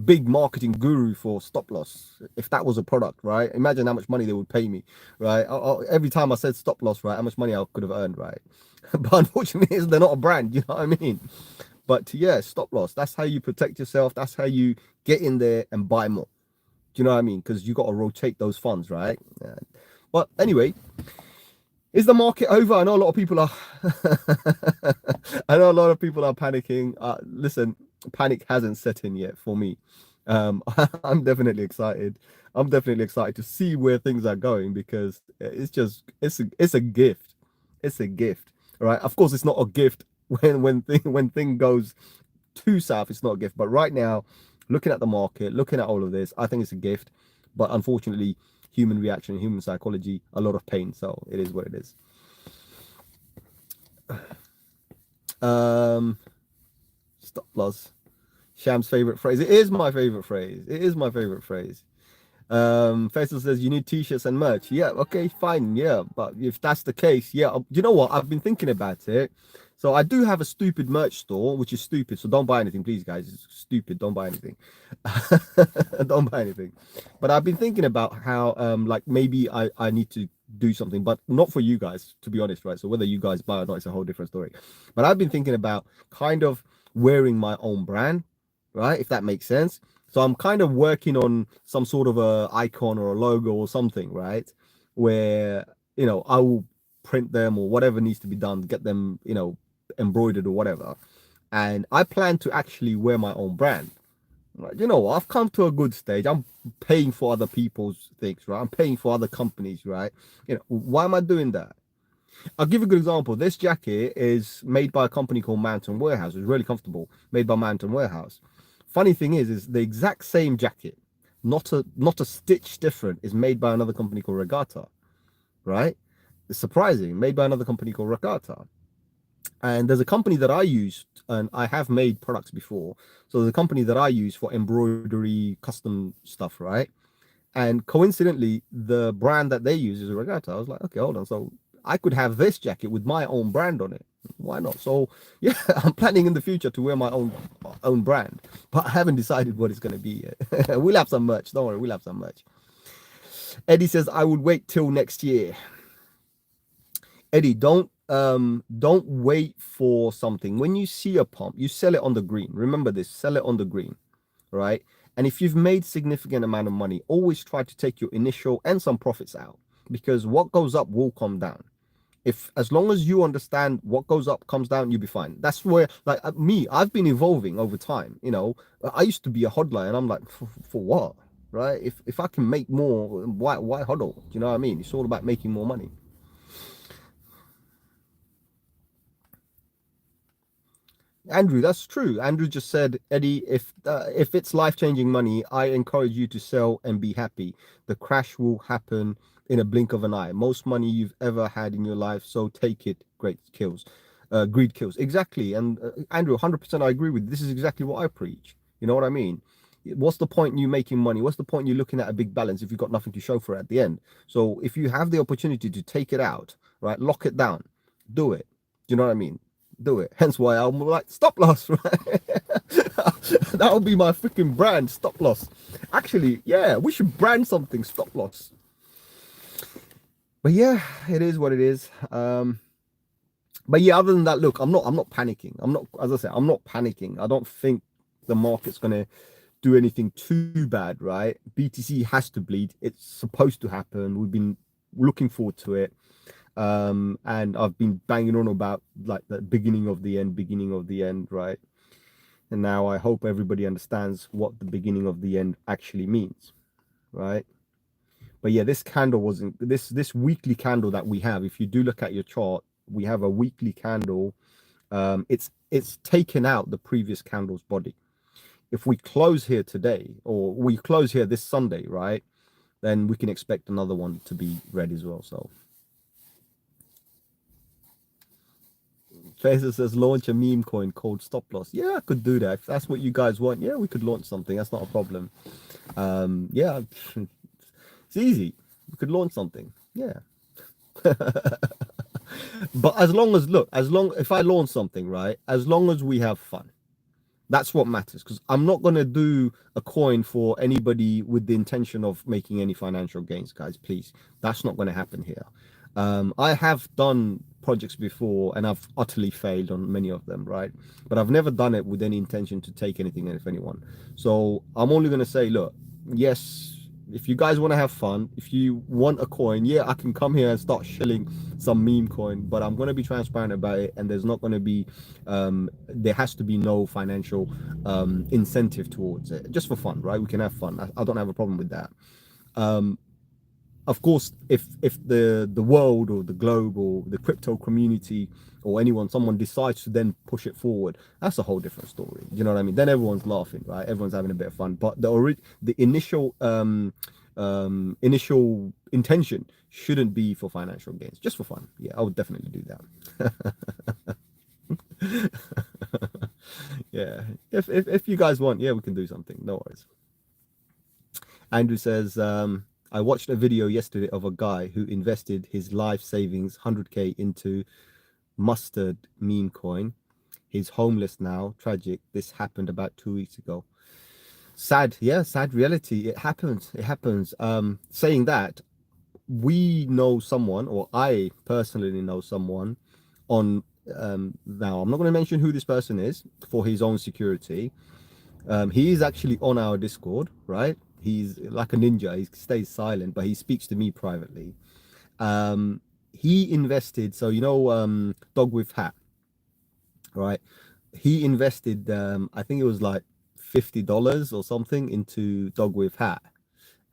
big marketing guru for stop loss. If that was a product, right? Imagine how much money they would pay me, right? Every time I said stop loss, right, how much money I could have earned, right? But unfortunately, they're not a brand, you know what I mean? But yeah, stop loss. That's how you protect yourself. That's how you get in there and buy more. Do you know what I mean? Because you got to rotate those funds, right? Yeah. But anyway, is the market over? I know a lot of people are. I know a lot of people are panicking. Listen, panic hasn't set in yet for me. I'm definitely excited. I'm definitely excited to see where things are going because it's a gift. It's a gift, right? Of course, it's not a gift when thing goes too south. It's not a gift. But right now, looking at the market, looking at all of this, I think it's a gift. But unfortunately, human reaction, human psychology, a lot of pain. So it is what it is. Stop loss. Sham's favorite phrase. It is my favorite phrase. It is my favorite phrase. Faisal says you need t-shirts and merch. Yeah, okay, fine. Yeah, but if that's the case, yeah, you know what? I've been thinking about it. So I do have a stupid merch store, which is stupid. So don't buy anything, please, guys. It's stupid. Don't buy anything. Don't buy anything. But I've been thinking about how, like maybe I need to do something, but not for you guys, to be honest, right? So whether you guys buy or not, it's a whole different story. But I've been thinking about kind of wearing my own brand, right? If that makes sense. So I'm kind of working on some sort of a icon or a logo or something, right? Where, I will print them or whatever needs to be done, get them, embroidered or whatever. And I plan to actually wear my own brand. Right? I've come to a good stage. I'm paying for other people's things, right? I'm paying for other companies, right? Why am I doing that? I'll give you a good example. This jacket is made by a company called Mountain Warehouse. It's really comfortable, made by Mountain Warehouse. Funny thing is the exact same jacket, not a stitch different, is made by another company called Regatta, right? It's surprising, made by another company called Regatta. And there's a company that I use, and I have made products before. So there's a company that I use for embroidery, custom stuff, right? And coincidentally, the brand that they use is a Regatta. I was like, okay, hold on. So I could have this jacket with my own brand on it. Why not? So yeah, I'm planning in the future to wear my own brand, but I haven't decided what it's going to be yet. We'll have some merch. Don't worry, we'll have some merch. Eddie says I would wait till next year. Eddie, don't wait for something. When you see a pump, you sell it on the green. Remember this, sell it on the green, right? And if you've made significant amount of money, always try to take your initial and some profits out, because what goes up will come down. As long as you understand what goes up comes down, you'll be fine. That's where, like me, I've been evolving over time. I used to be a hodler, and I'm like, for what, right? If I can make more, why hodl? Do you know what I mean? It's all about making more money. Andrew, that's true. Andrew just said, Eddie, if it's life-changing money, I encourage you to sell and be happy. The crash will happen in a blink of an eye. Most money you've ever had in your life, so take it. Greed kills. Exactly. And Andrew, 100% I agree with you. This is exactly what I preach. You know what I mean? What's the point in you making money? What's the point in you looking at a big balance if you've got nothing to show for it at the end? So if you have the opportunity to take it out, right, lock it down, do it. Do you know what I mean? Do it. Hence why I'm like, stop loss, right? That'll be my freaking brand, stop loss. Actually, yeah, we should brand something, stop loss. But yeah, it is what it is. But yeah, other than that, look, I'm not panicking. As I said, I'm not panicking. I don't think the market's gonna do anything too bad, right? BTC has to bleed. It's supposed to happen. We've been looking forward to it. And I've been banging on about like the beginning of the end, right? And now I hope everybody understands what the beginning of the end actually means, right? But yeah, this candle wasn't this weekly candle that we have. If you do look at your chart, we have a weekly candle. It's taken out the previous candle's body. If we close here today, or we close here this Sunday, right, then we can expect another one to be red as well. So Faisal says launch a meme coin called stop loss. Yeah, I could do that. If that's what you guys want, yeah, we could launch something. That's not a problem. Yeah, it's easy. We could launch something. Yeah. But if I launch something, right, as long as we have fun, that's what matters. Because I'm not going to do a coin for anybody with the intention of making any financial gains, guys, please. That's not going to happen here. I have done projects before, and I've utterly failed on many of them, right? But I've never done it with any intention to take anything of anyone. So I'm only going to say, look, yes, if you guys want to have fun, if you want a coin, yeah, I can come here and start shilling some meme coin, but I'm going to be transparent about it, and there's not going to be there has to be no financial incentive towards it, just for fun, right? We can have fun. I don't have a problem with that. Of course, if the world or the globe or the crypto community or someone decides to then push it forward, that's a whole different story. You know what I mean? Then everyone's laughing, right? Everyone's having a bit of fun. But the initial initial intention shouldn't be for financial gains, just for fun. Yeah, I would definitely do that. Yeah, if you guys want, yeah, we can do something. No worries. Andrew says, I watched a video yesterday of a guy who invested his life savings 100k into mustard meme coin. He's homeless now. Tragic. This happened about 2 weeks ago. Sad. Yeah, sad reality. It happens. It happens. Saying that, we know someone, or I personally know someone on now I'm not going to mention who this person is for his own security. He is actually on our Discord, right? He's like a ninja. He stays silent, but he speaks to me privately. He invested, so dog with hat, right? He invested I think it was like $50 or something into dog with hat,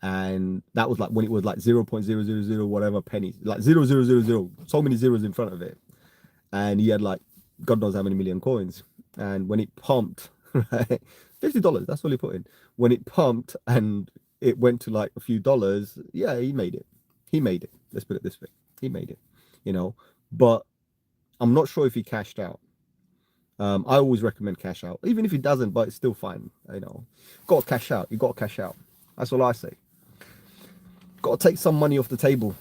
and that was like when it was like 0.000 whatever pennies, like 0.000, so many zeros in front of it, and he had like God knows how many million coins. And when it pumped, right, $50, that's all he put in. When it pumped and it went to like a few dollars, yeah, he made it. He made it. Let's put it this way. He made it, but I'm not sure if he cashed out. I always recommend cash out, even if he doesn't, but it's still fine. Got to cash out. You got to cash out. That's all I say. Got to take some money off the table.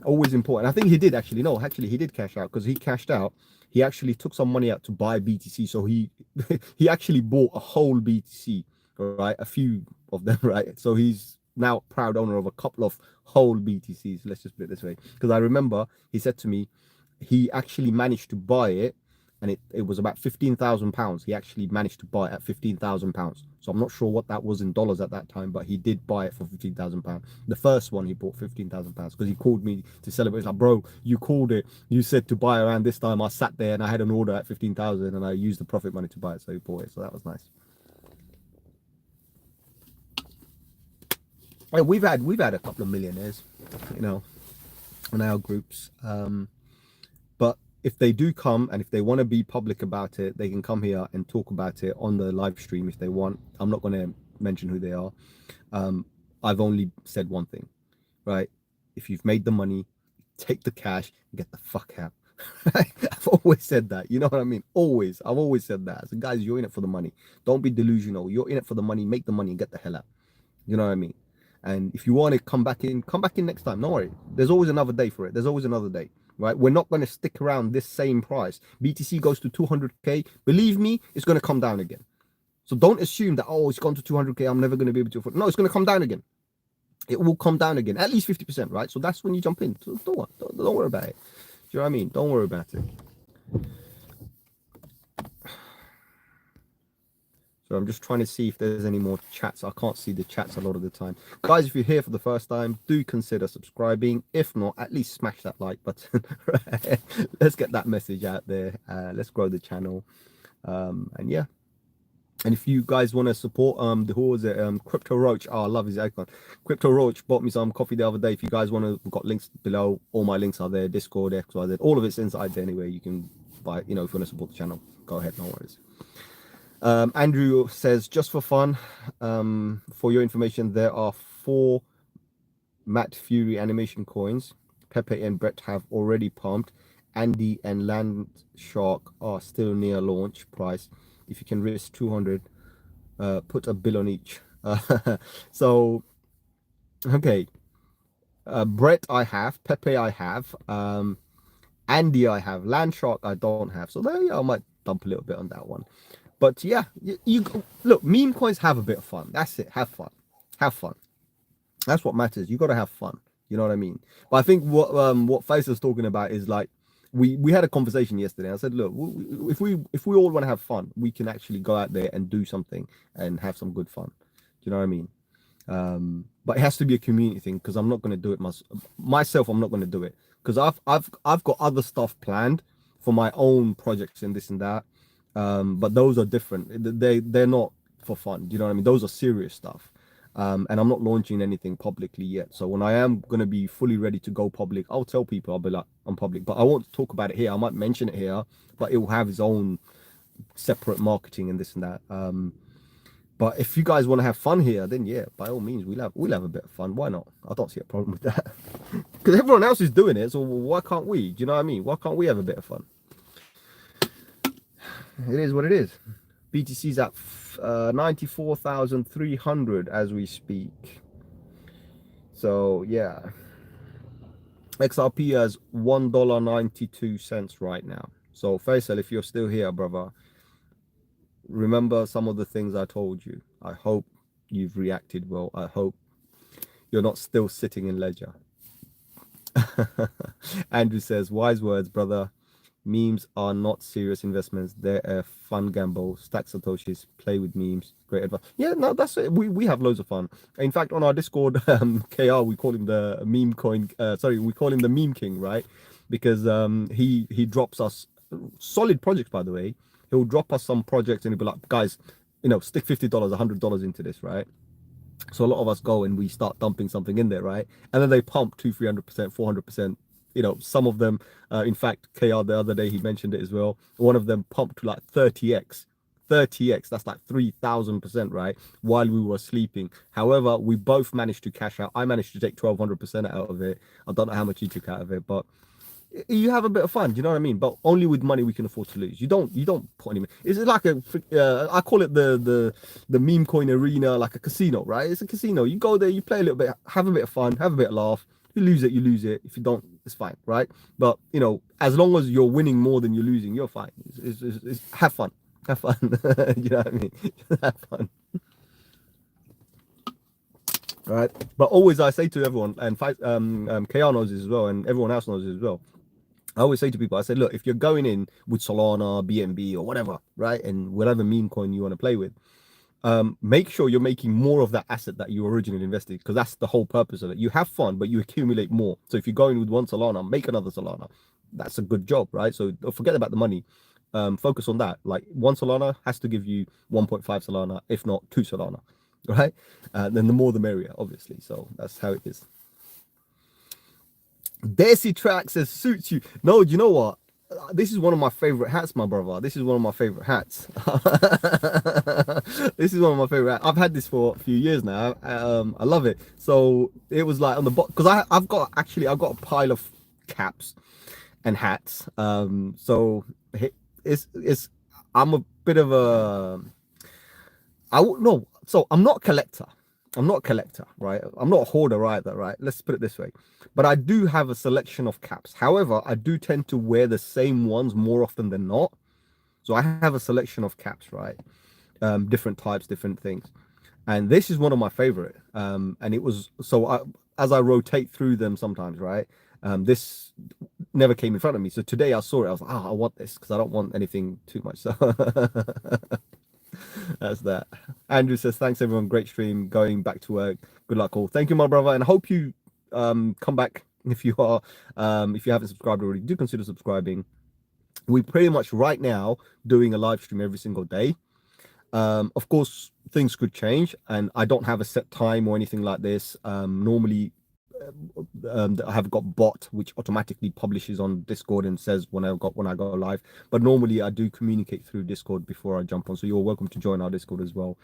Always important. I think he did actually. No, actually, he did cash out, because he cashed out. He actually took some money out to buy BTC. So he he actually bought a whole BTC, right? A few of them, right? So he's now proud owner of a couple of whole BTCs. Let's just put it this way. Because I remember he said to me, he actually managed to buy it, and it was about £15,000. He actually managed to buy it at £15,000. So I'm not sure what that was in dollars at that time, but he did buy it for £15,000. The first one he bought £15,000, because he called me to celebrate. He's like, bro, you called it. You said to buy around this time. I sat there and I had an order at 15,000, and I used the profit money to buy it. So he bought it. So that was nice. And we've had a couple of millionaires, on our groups. But if they do come, and if they want to be public about it, they can come here and talk about it on the live stream if they want. I'm not going to mention who they are. I've only said one thing, right? If you've made the money, take the cash and get the fuck out. I've always said that. You know what I mean? Always. I've always said that. So guys, you're in it for the money. Don't be delusional. You're in it for the money. Make the money and get the hell out. You know what I mean? And if you want to come back in next time. Don't worry. There's always another day for it. There's always another day. Right, we're not going to stick around this same price. BTC goes to 200k. Believe me, it's going to come down again. So don't assume that, it's gone to 200k, I'm never going to be able to afford. No, it's going to come down again. It will come down again, at least 50%, right? So that's when you jump in. So don't worry about it. Do you know what I mean? Don't worry about it. So I'm just trying to see if there's any more chats. I can't see the chats a lot of the time. Guys, if you're here for the first time, do consider subscribing. If not, at least smash that like button. Right? Let's get that message out there. Let's grow the channel. And yeah. And if you guys want to support who was it? Crypto Roach. Oh, I love his icon. Crypto Roach bought me some coffee the other day. If you guys want to, we've got links below. All my links are there. Discord, XYZ. All of it's inside there anyway. You can buy, if you want to support the channel, go ahead, no worries. Andrew says, just for fun, for your information, there are 4 Matt Fury animation coins. Pepe and Brett have already pumped. Andy and Land Shark are still near launch price. If you can risk 200, put a bill on each. So, okay. Brett I have, Pepe I have, Andy I have, Land Shark I don't have. So there, I might dump a little bit on that one. But yeah, you look, meme coins have a bit of fun. That's it. Have fun. Have fun. That's what matters. You got to have fun. You know what I mean? But I think what Faisal's talking about is like we had a conversation yesterday. I said, look, if we all want to have fun, we can actually go out there and do something and have some good fun. Do you know what I mean? But it has to be a community thing, because I'm not going to do it myself. I'm not going to do it because I've got other stuff planned for my own projects and this and that. But those are different. They're not for fun. Do you know what I mean? Those are serious stuff. And I'm not launching anything publicly yet. So when I am going to be fully ready to go public, I'll tell people. I'll be like, I'm public, but I won't talk about it here. I might mention it here, but it will have its own separate marketing and this and that. But if you guys want to have fun here, then yeah, by all means, we'll have a bit of fun. Why not? I don't see a problem with that. Because everyone else is doing it, so why can't we? Do you know what I mean? Why can't we have a bit of fun? It is what it is. BTC's at 94,300 as we speak. So yeah, XRP has $1.92 right now. So Faisal, if you're still here, brother, remember some of the things I told you. I hope you've reacted well. I hope you're not still sitting in Ledger. Andrew says, wise words, brother. Memes are not serious investments. They're a fun gamble. Stack Satoshis, play with memes. Great advice. Yeah, no, that's it. We have loads of fun. In fact, on our Discord, KR, we call him the meme coin. We call him the meme king, right? Because he drops us solid projects, by the way. He'll drop us some projects and he'll be like, guys, stick $50, $100 into this, right? So a lot of us go and we start dumping something in there, right? And then they pump 200%, 300%, 400%. Some of them, in fact, KR the other day, he mentioned it as well. One of them pumped to like 30x. That's like 3,000%, right? While we were sleeping. However, we both managed to cash out. I managed to take 1,200% out of it. I don't know how much he took out of it, but you have a bit of fun. Do you know what I mean? But only with money we can afford to lose. You don't put any. It's like I call it the meme coin arena, like a casino, right? It's a casino. You go there, you play a little bit, have a bit of fun, have a bit of laugh. You lose it, you lose it. If you don't, it's fine, right? But as long as you're winning more than you're losing, you're fine. It's have fun. You know what I mean? Have fun. Right. But always I say to everyone, and KR knows this as well, and everyone else knows this as well. I always say to people, I say, look, if you're going in with Solana, BNB, or whatever, right, and whatever meme coin you want to play with, make sure you're making more of that asset that you originally invested, because that's the whole purpose of it. You have fun, but you accumulate more. So if you're going with one Solana, make another Solana. That's a good job, right? So don't forget about the money. Focus on that. Like one Solana has to give you 1.5 Solana, if not 2 Solana, right? Then the more the merrier, obviously. So that's how it is. Desi Track says, suits you. No, do you know what? This is one of my favorite hats, my brother. This is one of my favorite hats. This is one of my favorite hats. I've had this for a few years now. I love it. So it was like on the bottom, because I've got a pile of caps and hats. So it's I'm a bit of a so I'm not a collector. Right? I'm not a hoarder either, right? Let's put it this way. But I do have a selection of caps. However, I do tend to wear the same ones more often than not. So I have a selection of caps, right? Different types, different things. And this is one of my favorite. And it was, as I rotate through them sometimes, right? This never came in front of me. So today I saw it. I was like, I want this because I don't want anything too much. So that's that. Andrew says, thanks everyone, great stream, going back to work, good luck all. Thank you, my brother, and I hope you come back. If you haven't subscribed already, do consider subscribing. We pretty much right now doing a live stream every single day. Of course things could change, and I don't have a set time or anything like this. Normally I have got bot which automatically publishes on Discord and says when I go live, but normally I do communicate through Discord before I jump on, so you're welcome to join our Discord as well.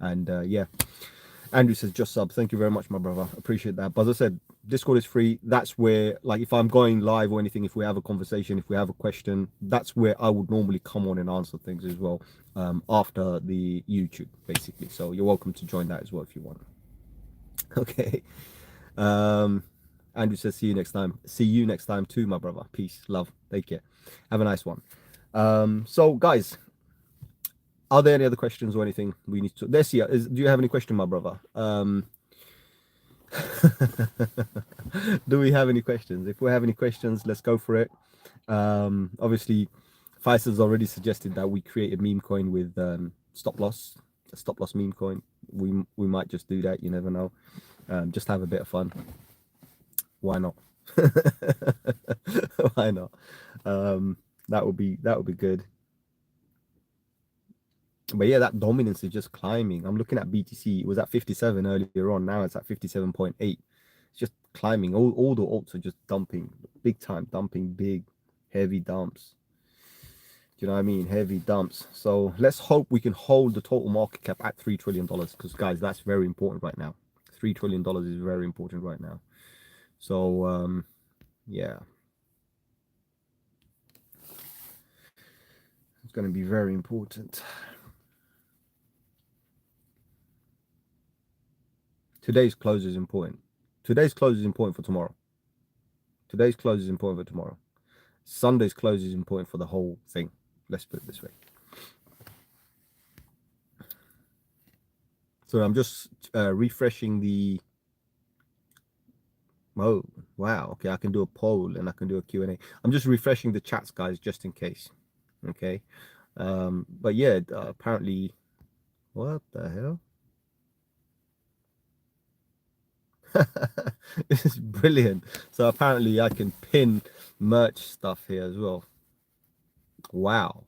And yeah, Andrew says, just sub. Thank you very much, my brother, appreciate that. But as I said, Discord is free. That's where, like, if I'm going live or anything, if we have a conversation, if we have a question, that's where I would normally come on and answer things as well, after the YouTube, basically. So you're welcome to join that as well if you want. Okay. Andrew says, see you next time too, my brother. Peace, love, take care, have a nice one. So guys, are there any other questions or anything we need to? Do you have any question, my brother? Do we have any questions? If we have any questions, let's go for it. Obviously, Faisal's already suggested that we create a meme coin with stop loss, a stop loss meme coin. We might just do that. You never know. Just have a bit of fun. Why not? Why not? That would be good. But yeah, that dominance is just climbing. I'm looking at BTC. It was at 57 earlier on. Now it's at 57.8. It's just climbing. All the alts are just dumping, big time, dumping big, heavy dumps. Do you know what I mean? Heavy dumps. So let's hope we can hold the total market cap at $3 trillion, because guys, that's very important right now. $3 trillion is very important right now. So yeah, it's going to be very important. Today's close is important. Today's close is important for tomorrow. Today's close is important for tomorrow. Sunday's close is important for the whole thing. Let's put it this way. So I'm just refreshing the. Oh, wow. Okay, I can do a poll and I can do a Q&A. I'm just refreshing the chats, guys, just in case. Okay. But yeah, apparently, what the hell? This is brilliant. So apparently I can pin merch stuff here as well. Wow.